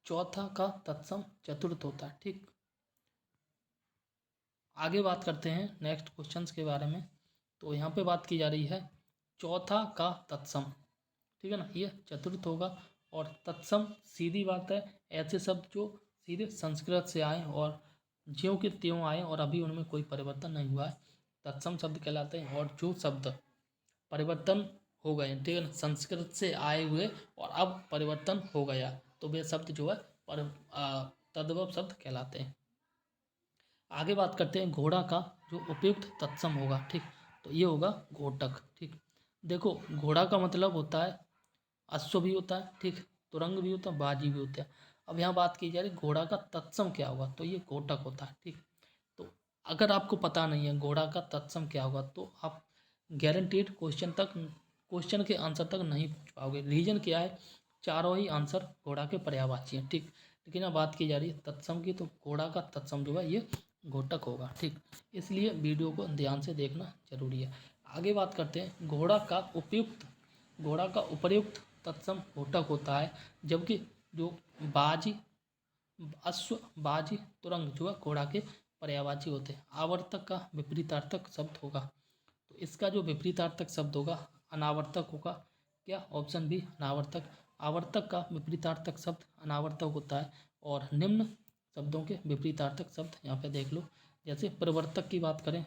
चौथा का तत्सम चतुर्थ होता है। ठीक, आगे बात करते हैं नेक्स्ट क्वेश्चंस के बारे में। तो यहाँ पे बात की जा रही है चौथा का तत्सम। ठीक है ना, ये चतुर्थ होगा। और तत्सम सीधी बात है, ऐसे शब्द जो सीधे संस्कृत से आए और ज्यों के त्यों आए और अभी उनमें कोई परिवर्तन नहीं हुआ है, तत्सम शब्द कहलाते हैं। और जो शब्द परिवर्तन हो गए, ठीक है ना, संस्कृत से आए हुए और अब परिवर्तन हो गया, तो वे शब्द जो है तद्भव शब्द कहलाते हैं। आगे बात करते हैं घोड़ा का जो उपयुक्त तत्सम होगा। ठीक, तो ये होगा घोटक। ठीक, देखो घोड़ा का मतलब होता है अश्व भी होता है, ठीक, तुरंग भी होता है, बाजी भी होता है। अब यहाँ बात की जा रही घोड़ा का तत्सम क्या होगा, तो ये घोटक होता है। ठीक, तो अगर आपको पता नहीं है घोड़ा का तत्सम क्या होगा तो आप गारंटीड क्वेश्चन के आंसर तक नहीं पहुँच पाओगे। रीजन क्या है, चारों ही आंसर घोड़ा के पर्यायवाची हैं। ठीक, लेकिन अब बात की जा रही है तत्सम की, तो घोड़ा का तत्सम जो है ये घोटक होगा। ठीक, इसलिए वीडियो को ध्यान से देखना जरूरी है। आगे बात करते हैं घोड़ा का उपर्युक्त तत्सम घोटक होता है, जबकि जो बाजी, अश्व, बाजी, तुरंग जो है घोड़ा के पर्यायवाची होते हैं। आवर्तक का विपरीतार्थक शब्द होगा, तो इसका जो विपरीतार्थक शब्द होगा अनावर्तक होगा। क्या ऑप्शन बी, अनावर्तक। आवर्तक का विपरीतार्थक शब्द अनावर्तक होता है। और निम्न शब्दों के विपरीतार्थक शब्द यहाँ पे देख लो, जैसे प्रवर्तक की बात करें,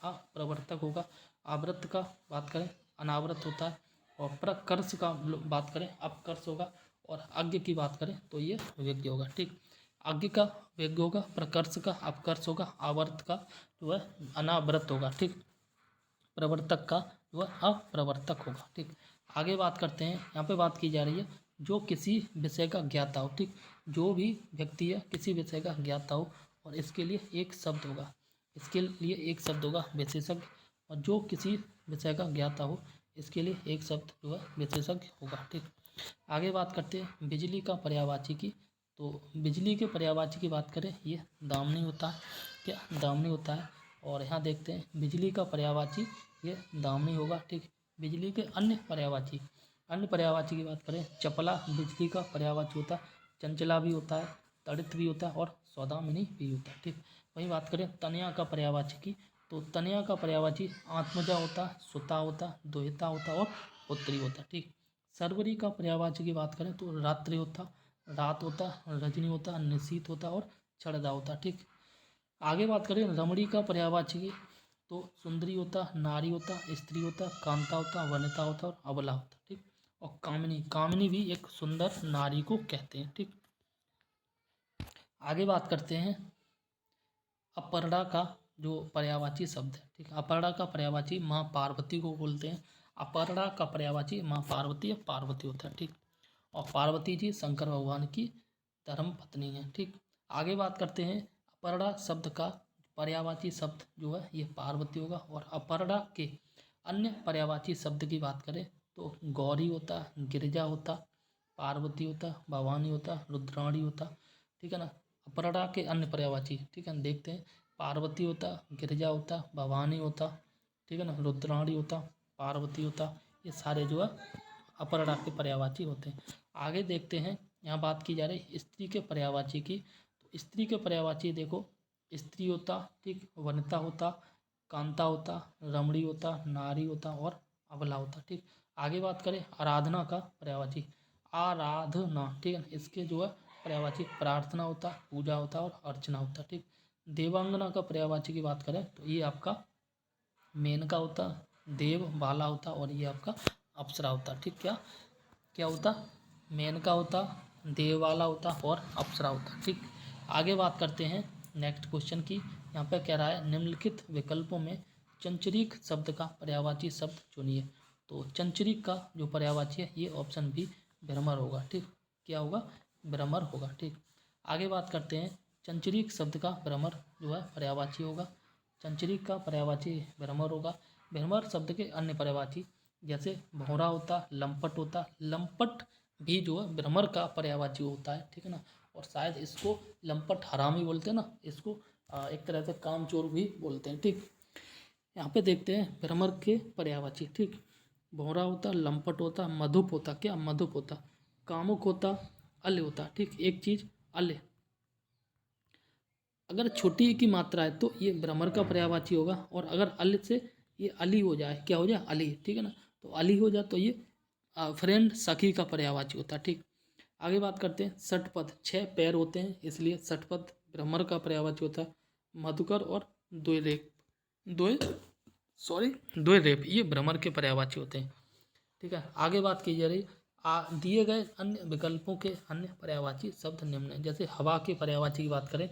अप्रवर्तक होगा। आवृत्त का बात करें अनावृत होता है। और प्रकर्ष का बात करें अपकर्ष होगा। और अज्ञ की बात करें तो ये व्यज्ञ होगा। ठीक, अज्ञ का व्यज्ञ होगा, प्रकर्ष का अपकर्ष होगा, आवर्त का जो है अनावृत होगा। ठीक, प्रवर्तक का जो है अप्रवर्तक होगा। ठीक, आगे बात करते हैं, यहाँ पे बात की जा रही है जो किसी विषय का ज्ञाता हो। ठीक, जो भी व्यक्ति है किसी विषय का ज्ञाता हो, और इसके लिए एक शब्द होगा, इसके लिए एक शब्द होगा विशेषज्ञ। और जो किसी विषय का ज्ञाता हो इसके लिए एक शब्द जो है विशेषज्ञ होगा। ठीक, आगे बात करते हैं बिजली का पर्यायवाची की। तो बिजली के पर्यायवाची की बात करें, ये दामिनी होता है। क्या दामिनी होता है। और यहाँ देखते हैं बिजली का पर्यायवाची ये दामिनी होगा। ठीक, बिजली के अन्य पर्यायवाची की बात करें, चपला बिजली का पर्यायवाची होता है, चंचला भी होता है, तड़ित भी होता है और सौदामिनी भी होता है। ठीक, वहीं बात करें तनया का पर्यायवाची की। तो तनया का पर्यायवाची आत्मजा होता है, सुता होता है, दुहिता होता है और पुत्री होता है। ठीक, सर्वरी का पर्यायवाची की बात करें तो रात्रि होता, रात होता, रजनी होता, निशीत होता और क्षणदा होता। ठीक, आगे बात करें रमणी का पर्यायवाची की। तो सुंदरी होता, नारी होता, स्त्री होता, कांता होता, वनिता होता और अबला होता। ठीक, और कामिनी भी एक सुंदर नारी को कहते हैं। ठीक, आगे बात करते हैं अपर्णा का जो पर्यायवाची शब्द है। ठीक, अपर्णा का पर्यायवाची माँ पार्वती को बोलते हैं। अपर्णा का पर्यायवाची माँ पार्वती या पार्वती होता है। ठीक, और पार्वती जी शंकर भगवान की धर्म पत्नी है। ठीक, आगे बात करते हैं अपर्णा शब्द का पर्यायवाची शब्द जो है ये पार्वती होगा। और अपर्णा के अन्य पर्यायवाची शब्द की बात करें तो गौरी होता, गिरिजा होता, पार्वती होता, भवानी होता, रुद्राणी होता। ठीक है ना, अपर्णा के अन्य पर्यायवाची, ठीक है, देखते हैं पार्वती होता, गिरिजा होता, भवानी होता, ठीक है ना, रुद्राणी होता, पार्वती होता, ये सारे जो है अपर्णा के पर्यायवाची होते हैं। आगे देखते हैं, यहाँ बात की जा रही स्त्री के पर्यायवाची की। तो स्त्री के पर्यायवाची देखो, स्त्री होता, ठीक, वनिता होता, कांता होता, रमणी होता, नारी होता और अबला होता। ठीक, आगे बात करें आराधना का पर्यायवाची, आराधना, ठीक है, इसके जो है पर्यायवाची प्रार्थना होता, पूजा होता और अर्चना होता। ठीक, देवांगना का पर्यायवाची की बात करें तो ये आपका मेनका होता, देव बाला होता और ये आपका अप्सरा होता। ठीक, क्या क्या होता, मेनका होता, देववाला होता और अप्सरा होता। ठीक, आगे बात करते हैं नेक्स्ट क्वेश्चन की। यहाँ पर कह रहा है निम्नलिखित विकल्पों में चंचरीक शब्द का पर्यायवाची शब्द चुनिए। तो चंचरीक का जो पर्यायवाची है ये ऑप्शन बी भ्रमर होगा। ठीक, क्या होगा, भ्रमर होगा। ठीक, आगे बात करते हैं चंचरीक शब्द का भ्रमर जो है पर्यायवाची होगा। चंचरीक का पर्यायवाची भ्रमर होगा। भ्रमर शब्द के अन्य पर्यायवाची जैसे भौरा होता, लंपट होता, लंपट भी जो है भ्रमर का पर्यायवाची होता है। ठीक है ना, और शायद इसको लंपट हरामी बोलते हैं ना, इसको एक तरह से कामचोर भी बोलते हैं। ठीक, यहाँ पे देखते हैं भ्रमर के पर्यायवाची। ठीक, भौरा होता, लंपट होता, मधुप होता, क्या मधुप होता, कामुक होता, अल्य होता। ठीक, एक चीज अल्य, अगर छोटी की मात्रा है तो ये भ्रमर का पर्यायवाची होगा। और अगर अल्य से ये अली हो जाए, क्या हो जाए, अली, ठीक है ना, तो अली हो जाए तो ये फ्रेंड सखी का पर्यायवाची होता है। ठीक, आगे बात करते हैं षटपद, 6 पैर होते हैं इसलिए षटपद भ्रमर का पर्यायवाची होता है। मधुकर और द्वैरेप, द्वै द्वैरेप ये भ्रमर के पर्यायवाची होते हैं। ठीक है, आगे बात की जा रही दिए गए अन्य विकल्पों के अन्य पर्यायवाची शब्द निम्न है। जैसे हवा के पर्यायवाची की बात करें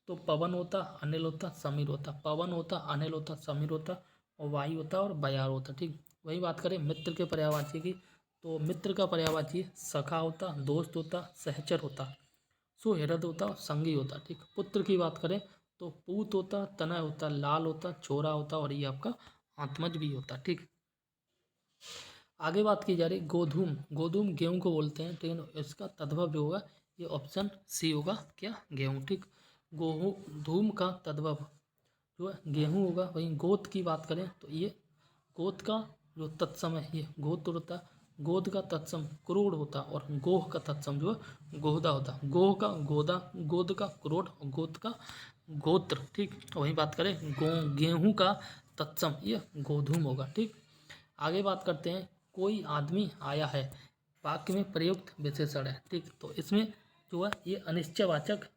तो पवन होता, अनिल होता, समीर होता, पवन होता, अनिल होता, समीर होता और वायु होता और बयार होता। ठीक, वही बात करें मित्र के पर्यायवाची की तो मित्र का पर्यायवाची सखा होता, दोस्त होता, सहचर होता, सुहृद होता, संगी होता। ठीक, पुत्र की बात करें तो पूत होता, तनय होता, लाल होता, छोरा होता और ये आपका आत्मज भी होता। ठीक, आगे बात की जा रही गोधूम, गोधूम गेहूं को बोलते हैं। ठीक है, इसका तद्भव जो होगा ये ऑप्शन सी होगा, क्या, गेहूं। ठीक, धूम का तद्भव जो है गेहूं होगा। वहीं गोत की बात करें तो ये गोत का जो तत्सम है ये गोत्र होता, गोद का तत्सम क्रोड़ होता और गोह का तत्सम जो है गोहदा होता। गोह का गोदा, गोद का क्रोड़ और गोत का गोत्र। ठीक, वहीं बात करें गेहूं का तत्सम ये गोधूम होगा। ठीक, आगे बात करते हैं कोई आदमी आया है, वाक्य में प्रयुक्त विशेषण है। ठीक, तो इसमें जो है ये अनिश्चयवाचक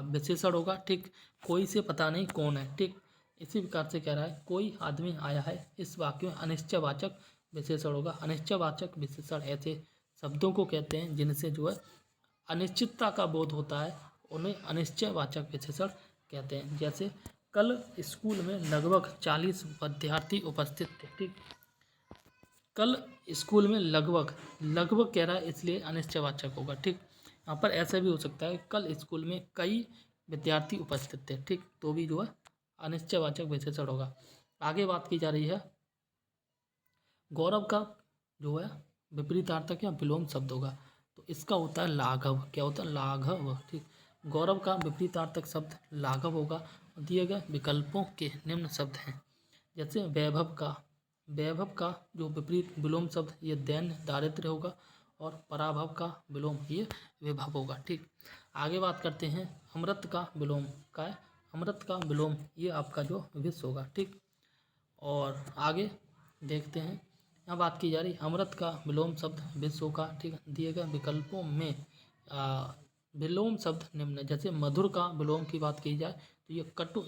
विशेषण होगा। ठीक, कोई से पता नहीं कौन है। ठीक, इसी प्रकार से कह रहा है कोई आदमी आया है, इस वाक्य में अनिश्चयवाचक विशेषण होगा। अनिश्चयवाचक विशेषण ऐसे शब्दों को कहते हैं जिनसे जो है अनिश्चितता का बोध होता है, उन्हें अनिश्चयवाचक विशेषण कहते हैं। जैसे कल स्कूल में लगभग 40 विद्यार्थी उपस्थित थे। ठीक, कल स्कूल में लगभग, लगभग कह रहा है इसलिए अनिश्चयवाचक होगा। ठीक, यहाँ पर ऐसा भी हो सकता है कल स्कूल में कई विद्यार्थी उपस्थित थे। ठीक, तो भी जो है अनिश्चयवाचक विशेषण होगा। आगे बात की जा रही है गौरव का जो है विपरीतार्थक या विलोम शब्द होगा, तो इसका होता है लाघव। क्या होता है? लाघव। ठीक, गौरव का विपरीतार्थक शब्द लाघव होगा। दिए गए विकल्पों के निम्न शब्द हैं। जैसे वैभव का जो विपरीत विलोम शब्द ये दैन्य दारिद्र्य होगा, और पराभव का विलोम ये विभव होगा। ठीक, आगे बात करते हैं अमृत का विलोम का है। अमृत का विलोम ये आपका जो विष होगा। ठीक, और आगे देखते हैं, यहाँ बात की जा रही अमृत का विलोम शब्द विष होगा। ठीक, दिए गए विकल्पों में विलोम शब्द निम्न है। जैसे मधुर का विलोम की बात की जाए तो ये कटु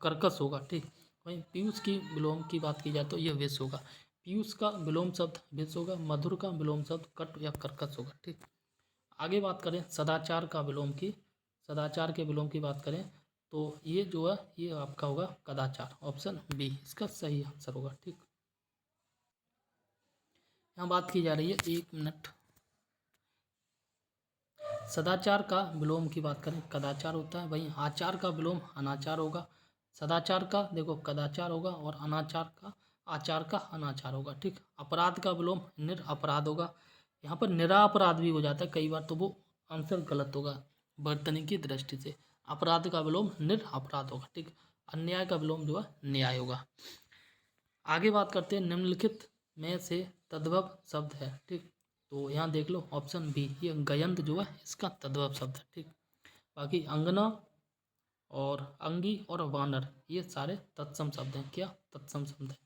कर्कश होगा। ठीक, वहीं पीयूष की विलोम की बात की जाए तो ये विष होगा। पीयूष का विलोम शब्द विष होगा, मधुर का विलोम शब्द कटु या कर्कश होगा। ठीक, आगे बात करें सदाचार का विलोम की, सदाचार के विलोम की बात करें तो ये जो है ये आपका होगा कदाचार। ऑप्शन बी इसका सही आंसर होगा। ठीक, यहाँ बात की जा रही है, एक मिनट, सदाचार का विलोम की बात करें कदाचार होता है, वहीं आचार का विलोम अनाचार होगा। सदाचार का देखो कदाचार होगा, और अनाचार का आचार का अनाचार होगा। ठीक, अपराध का विलोम निरअपराध होगा। यहाँ पर निरापराध भी हो जाता है कई बार, तो वो आंसर गलत होगा वर्तनी की दृष्टि से। अपराध का विलोम निरअपराध होगा। ठीक, अन्याय का विलोम जो है न्याय होगा। आगे बात करते हैं निम्नलिखित में से तद्भव शब्द है। ठीक, तो यहाँ देख लो ऑप्शन बी, ये गयंत जो है इसका तद्भव शब्द है। ठीक, बाकी अंगना और अंगी और वानर ये सारे तत्सम शब्द हैं। क्या? तत्सम शब्द है।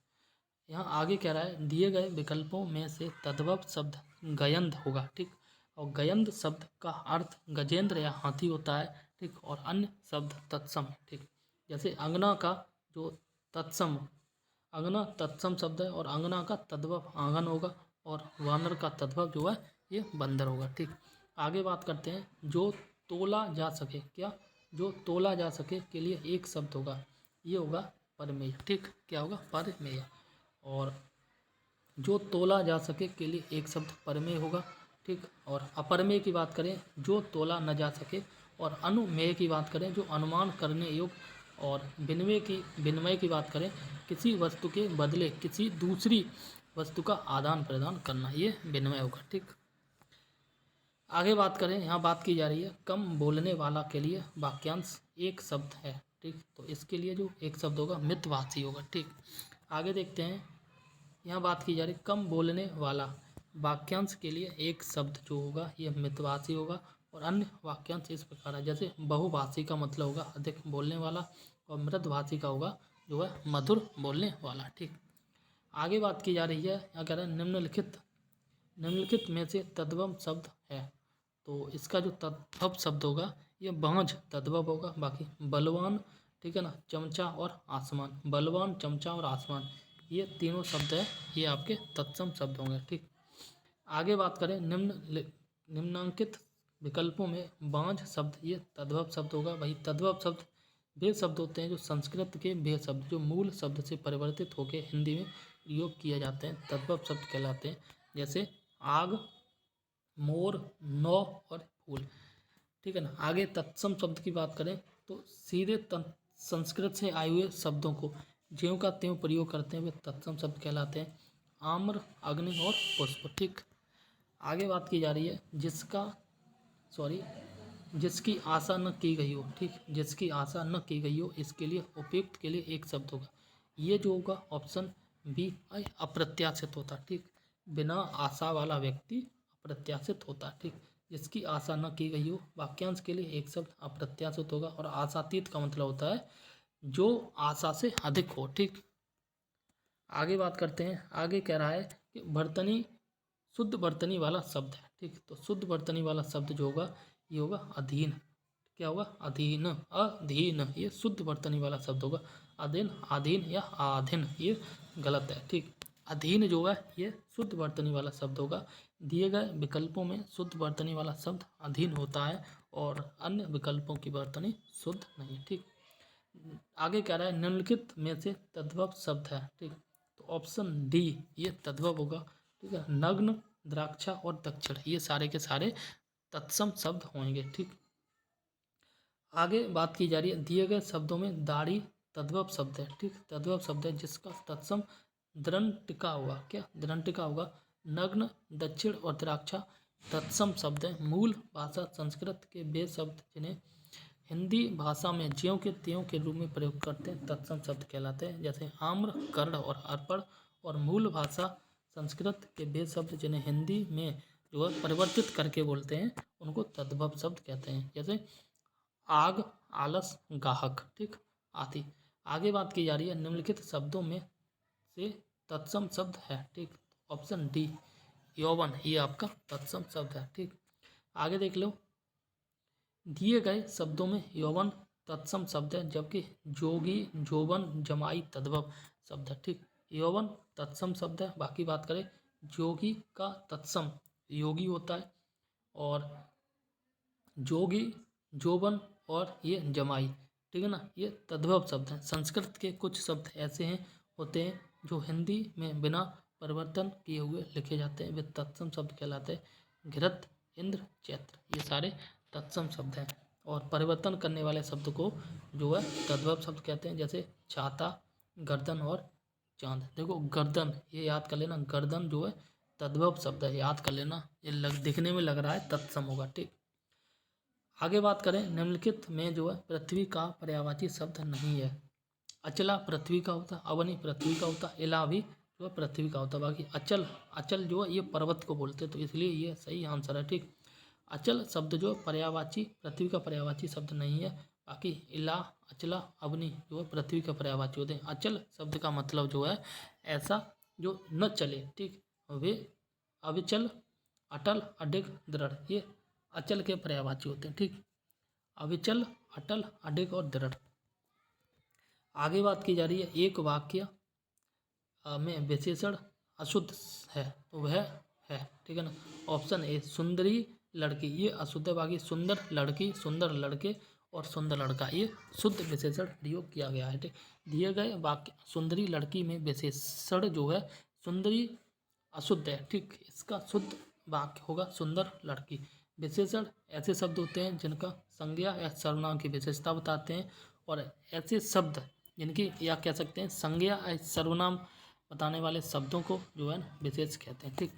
यहाँ आगे कह रहा है दिए गए विकल्पों में से तद्भव शब्द गयंत होगा। ठीक, और गयंत शब्द का अर्थ गजेंद्र या हाथी होता है। ठीक, और अन्य शब्द तत्सम है। ठीक, जैसे अंगना का जो तत्सम, अंगना तत्सम शब्द है, और अंगना का तद्भव आंगन होगा, और वानर का तद्भव जो है ये बंदर होगा। ठीक, आगे बात करते हैं जो तोला जा सके। क्या? जो तोला जा सके के लिए एक शब्द होगा, ये होगा परमेय। ठीक, क्या होगा? परमेय। और जो तोला जा सके के लिए एक शब्द परमेय होगा। ठीक, और अपरमेय की बात करें जो तोला न जा सके, और अनुमेय की बात करें जो अनुमान करने योग्य, और विनिमय की बात करें किसी वस्तु के बदले किसी दूसरी वस्तु का आदान प्रदान करना, ये विनिमय होगा। ठीक, आगे बात करें, यहाँ बात की जा रही है कम बोलने वाला के लिए वाक्यांश एक शब्द है। ठीक, तो इसके लिए जो एक शब्द होगा मितभाषी होगा। ठीक, आगे देखते हैं, यहाँ बात की जा रही कम बोलने वाला वाक्यांश के लिए एक शब्द जो होगा ये मितभाषी होगा, और अन्य वाक्यांश इस प्रकार है। जैसे बहुभाषी का मतलब होगा अधिक बोलने वाला, और मृदभाषी का होगा जो है मधुर बोलने वाला। ठीक, आगे बात की जा रही है, यहाँ कह रहे हैं निम्नलिखित में से तद्भव शब्द है। तो इसका जो तद्भव शब्द होगा ये बांझ तद्भव होगा। बाकी बलवान, ठीक है ना, चमचा और आसमान, बलवान, चमचा और आसमान ये तीनों शब्द है, ये आपके तत्सम शब्द होंगे। ठीक, आगे बात करें निम्नांकित विकल्पों में बांझ शब्द ये तद्भव शब्द होगा। वही तद्भव शब्द वे शब्द होते हैं जो संस्कृत के वे शब्द जो मूल शब्द से परिवर्तित होकर हिंदी में प्रयोग किए जाते हैं, तद्भव शब्द कहलाते हैं। जैसे आग, मोर, नौ और फूल। ठीक है ना। आगे तत्सम शब्द की बात करें तो सीधे संस्कृत से आए हुए शब्दों को ज्यों का त्यों प्रयोग करते हैं वे तत्सम शब्द कहलाते हैं। आम्र, अग्नि और पुष्प। ठीक, आगे बात की जा रही है जिसकी आशा न की गई हो। ठीक, जिसकी आशा न की गई हो इसके लिए उपयुक्त के लिए एक शब्द होगा, ये जो होगा ऑप्शन बी अप्रत्याशित होता। ठीक, बिना आशा वाला व्यक्ति अप्रत्याशित होता। ठीक, जिसकी आशा न की गई हो वाक्यांश के लिए एक शब्द अप्रत्याशित होगा, और आशातीत का मतलब होता है जो आशा से अधिक हो। ठीक, आगे बात करते हैं, आगे कह रहा है कि वर्तनी शुद्ध वर्तनी वाला शब्द है। ठीक, तो शुद्ध वर्तनी वाला शब्द जो होगा ये होगा अधीन। क्या होगा? अधीन, अधीन ये शुद्ध वर्तनी वाला शब्द होगा। अधीन, आधीन या आधीन ये गलत है। ठीक, अधीन जो है ये शुद्ध वर्तनी वाला शब्द होगा। दिए गए विकल्पों में शुद्ध वर्तनी वाला शब्द अधीन होता है, और अन्य विकल्पों की वर्तनी शुद्ध नहीं है। ठीक, आगे कह रहा है निम्नलिखित में से तद्भव शब्द है। ठीक, तो ऑप्शन डी ये तद्भव होगा। ठीक है, नग्न, द्राक्षा और दक्षिण ये सारे के सारे तत्सम शब्द होंगे। ठीक, आगे बात की जा रही है दिए गए शब्दों में दाढ़ी तद्भव शब्द है, ठीक, तद्भव शब्द है जिसका तत्सम दृष्टिका होगा। क्या दृष्टिका होगा? नग्न, दक्षिण और द्राक्षा तत्सम शब्द है। मूल भाषा संस्कृत के वे शब्द जिन्हें हिंदी भाषा में ज्यों के त्यों के रूप में प्रयोग करते हैं तत्सम शब्द कहलाते हैं, जैसे आम्र, कर्ण और अर्पण। और मूल भाषा संस्कृत के वे शब्द जिन्हें हिंदी में जो है परिवर्तित करके बोलते हैं उनको तद्भव शब्द कहते हैं, जैसे आग, आलस, गाहक, ठीक, आदि। आगे बात की जा रही है निम्नलिखित शब्दों में से तत्सम शब्द है, ठीक, ऑप्शन डी यौवन ये आपका तत्सम शब्द है, ठीक। आगे देख लो, दिए गए शब्दों में यौवन तत्सम शब्द है जबकि जोगी, जोबन, जमाई तद्भव शब्द है, ठीक। यौवन तत्सम शब्द है। बाकी बात करें जोगी का तत्सम योगी होता है और जोगी, जोबन और ये जमाई, ठीक है ना, ये तद्भव शब्द हैं। संस्कृत के कुछ शब्द ऐसे हैं होते हैं जो हिंदी में बिना परिवर्तन किए हुए लिखे जाते हैं, वे तत्सम शब्द कहलाते हैं। घृत, इंद्र, चैत्र ये सारे तत्सम शब्द हैं। और परिवर्तन करने वाले शब्द को जो है तद्भव शब्द कहते हैं, जैसे छाता, गर्दन और चांद। देखो गर्दन ये याद कर लेना, गर्दन जो है तद्भव शब्द है, याद कर लेना, ये दिखने में लग रहा है तत्सम होगा, ठीक। आगे बात करें निम्नलिखित में जो है पृथ्वी का पर्यायवाची शब्द नहीं है। अचला पृथ्वी का होता है, अवनी पृथ्वी का होता है, इला भी जो है पृथ्वी का होता है। बाकी अचल, अचल जो है ये पर्वत को बोलते हैं तो इसलिए ये सही आंसर है, ठीक। अचल शब्द जो पर्यायवाची पृथ्वी का पर्यायवाची शब्द नहीं है। बाकी इला, अचला, अवनी जो है पृथ्वी का पर्यायवाची होते हैं। अचल शब्द का मतलब जो है ऐसा जो न चले, ठीक। वे अविचल, अटल, अडिग, दृढ़ ये अचल के पर्यायवाची होते हैं, ठीक। अविचल, अटल, अडिग और दृढ़। आगे बात की जा रही है एक वाक्य में विशेषण अशुद्ध है तो वह है, ठीक है ना। ऑप्शन ए सुंदरी लड़की ये अशुद्ध है। बाकी सुंदर लड़की, सुंदर लड़के और सुंदर लड़का ये शुद्ध विशेषण प्रयोग किया गया है, ठीक। दिए गए वाक्य सुंदरी लड़की में विशेषण जो है सुंदरी अशुद्ध है, ठीक। इसका शुद्ध वाक्य होगा सुंदर लड़की। विशेषण ऐसे शब्द होते हैं जिनका संज्ञा या सर्वनाम की विशेषता बताते हैं और ऐसे शब्द जिनकी या कह सकते हैं संज्ञा या सर्वनाम बताने वाले शब्दों को जो है विशेष कहते हैं, ठीक।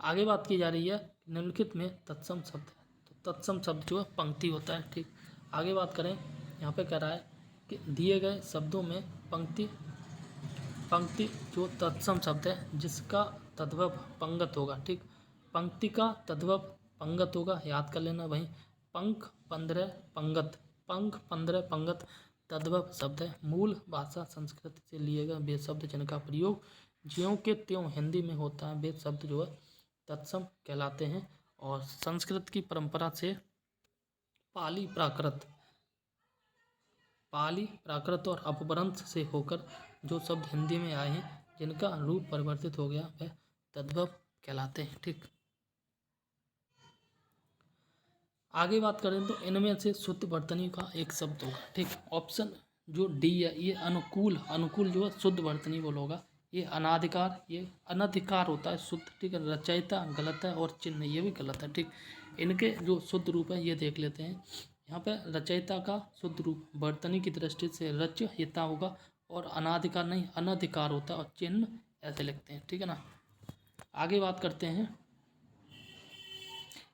आगे बात की जा रही है निम्नलिखित में तत्सम शब्द है तो तत्सम शब्द जो है पंक्ति होता है, ठीक। आगे बात करें यहाँ पे कह रहा है कि दिए गए शब्दों में पंक्ति जो तत्सम शब्द है जिसका तद्भव पंगत होगा, ठीक। पंक्ति का तद्भव पंगत होगा, याद कर लेना। वहीं पंख 15 पंगत, पंख 15 पंगत तद्भव शब्द है। मूल भाषा संस्कृत से लिए गए वे शब्द जिनका प्रयोग ज्यों के त्यों हिंदी में होता है वे शब्द जो है तत्सम कहलाते हैं। और संस्कृत की परंपरा से पाली, प्राकृत और अपभ्रंश से होकर जो शब्द हिंदी में आए हैं जिनका रूप परिवर्तित हो गया वह तद्भव कहलाते हैं, ठीक। आगे बात करें तो इनमें से शुद्ध वर्तनी का एक शब्द होगा, ठीक। ऑप्शन जो डी है ये अनुकूल जो है शुद्ध वर्तनी बोला होगा। ये अनाधिकार, ये अनधिकार होता है शुद्ध, ठीक है। रचयिता गलत है और चिन्ह ये भी गलत है, ठीक। इनके जो शुद्ध रूप है ये देख लेते हैं। यहाँ पे रचयिता का शुद्ध रूप वर्तनी की दृष्टि से रचयिता होगा और अनाधिकार नहीं अनधिकार होता है और चिन्ह ऐसे लिखते हैं, ठीक है ना। आगे बात करते हैं,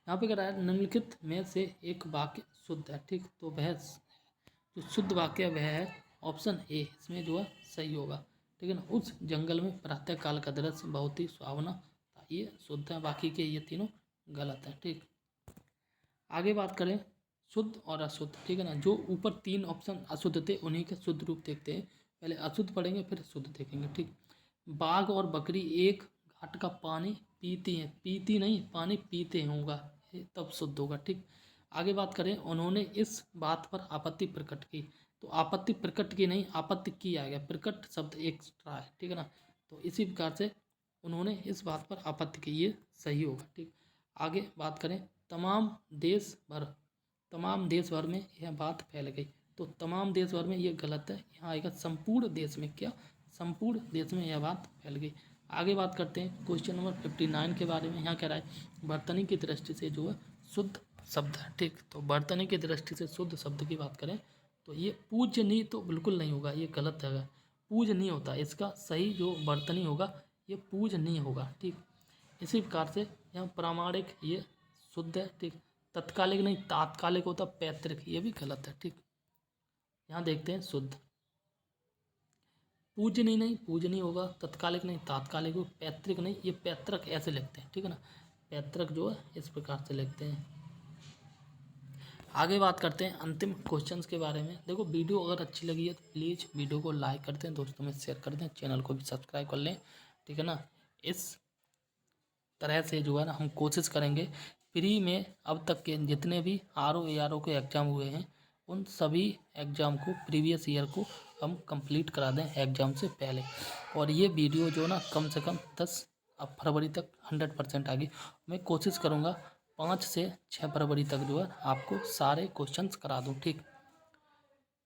यहाँ पे कह रहा है निम्नलिखित में से एक वाक्य शुद्ध है, ठीक। तो वह जो शुद्ध वाक्य वह है ऑप्शन ए, इसमें जो है सही होगा, ठीक है ना। उस जंगल में प्रातः काल का दृश्य बहुत ही सुहावना था, ये शुद्ध है। बाकी के ये तीनों गलत है, ठीक। आगे बात करें शुद्ध और अशुद्ध, ठीक है ना। जो ऊपर 3 ऑप्शन अशुद्ध थे उन्हीं के शुद्ध रूप देखते हैं। पहले अशुद्ध पढ़ेंगे फिर शुद्ध देखेंगे, ठीक। बाघ और बकरी एक घाट का पानी पीती हैं, पीती नहीं पानी पीते होगा तब शुद्ध होगा, ठीक। आगे बात करें उन्होंने इस बात पर आपत्ति प्रकट की, तो आपत्ति प्रकट की नहीं आपत्ति की आएगा, प्रकट शब्द एक्स्ट्रा है, ठीक है ना। तो इसी प्रकार से उन्होंने इस बात पर आपत्ति की ये सही होगा, ठीक। आगे बात करें तमाम देश भर में यह बात फैल गई, तो तमाम देश भर में ये गलत है। यहाँ आएगा संपूर्ण देश में, क्या संपूर्ण देश में यह बात फैल गई। आगे बात करते हैं क्वेश्चन नंबर 59 के बारे में। यहाँ कह रहा है वर्तनी की दृष्टि से जो है शुद्ध शब्द है, ठीक। तो वर्तनी की दृष्टि से शुद्ध शब्द की बात करें तो ये पूजनीय तो बिल्कुल नहीं होगा, ये गलत है। पूजनीय होता है, इसका सही जो वर्तनी होगा ये पूजनीय होगा। ठीक, इसी प्रकार से यहाँ प्रामाणिक ये शुद्ध है। ठीक, तत्कालिक नहीं तात्कालिक होता, पैतृक ये भी गलत है। ठीक, यहाँ देखते हैं शुद्ध। पूजनीय नहीं पूजनीय होगा, तत्कालिक नहीं तात्कालिक हो, पैतृक नहीं ये पैतृक ऐसे लिखते हैं। ठीक है ना, पैतृक जो है इस प्रकार से लिखते हैं। आगे बात करते हैं अंतिम क्वेश्चंस के बारे में। देखो वीडियो अगर अच्छी लगी है तो प्लीज़ वीडियो को लाइक कर दें, दोस्तों में शेयर कर दें, चैनल को भी सब्सक्राइब कर लें। ठीक है ना, इस तरह से जो है ना हम कोशिश करेंगे फ्री में अब तक के जितने भी RO ARO के एग्ज़ाम हुए हैं उन सभी एग्ज़ाम को प्रीवियस ईयर को हम कंप्लीट करा दें एग्ज़ाम से पहले। और ये वीडियो जो ना कम से कम 10 फरवरी तक 100% आएगी। मैं कोशिश करूँगा 5 से 6 फरवरी तक जो है आपको सारे क्वेश्चंस करा दूँ। ठीक,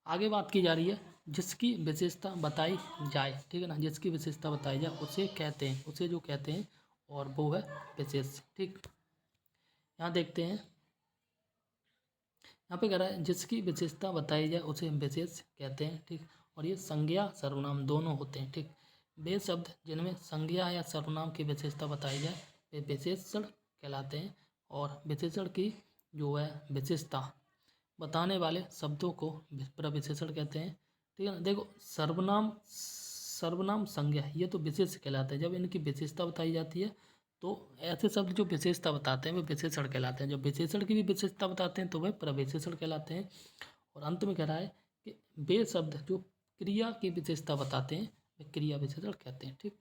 आगे बात की जा रही है जिसकी विशेषता बताई जाए। ठीक है ना, जिसकी विशेषता बताई जाए उसे कहते हैं, उसे जो कहते हैं और वो है विशेष। ठीक, यहाँ देखते हैं, यहाँ पे कह रहा है जिसकी विशेषता बताई जाए उसे विशेष कहते हैं। ठीक, और ये संज्ञा सर्वनाम दोनों होते हैं। ठीक, वे शब्द जिनमें संज्ञा या सर्वनाम की विशेषता बताई जाए वे विशेषण कहलाते हैं। और विशेषण की जो है विशेषता बताने वाले शब्दों को प्रविशेषण कहते हैं। ठीक है ना, देखो सर्वनाम संज्ञा ये तो विशेष कहलाते हैं। जब इनकी विशेषता बताई जाती है तो ऐसे शब्द जो विशेषता बताते हैं वे विशेषण कहलाते हैं। जब विशेषण की भी विशेषता बताते हैं तो वे प्रविशेषण कहलाते हैं। और अंत में कह रहा है कि वे शब्द जो क्रिया की विशेषता बताते हैं वे क्रिया विशेषण कहते हैं। ठीक।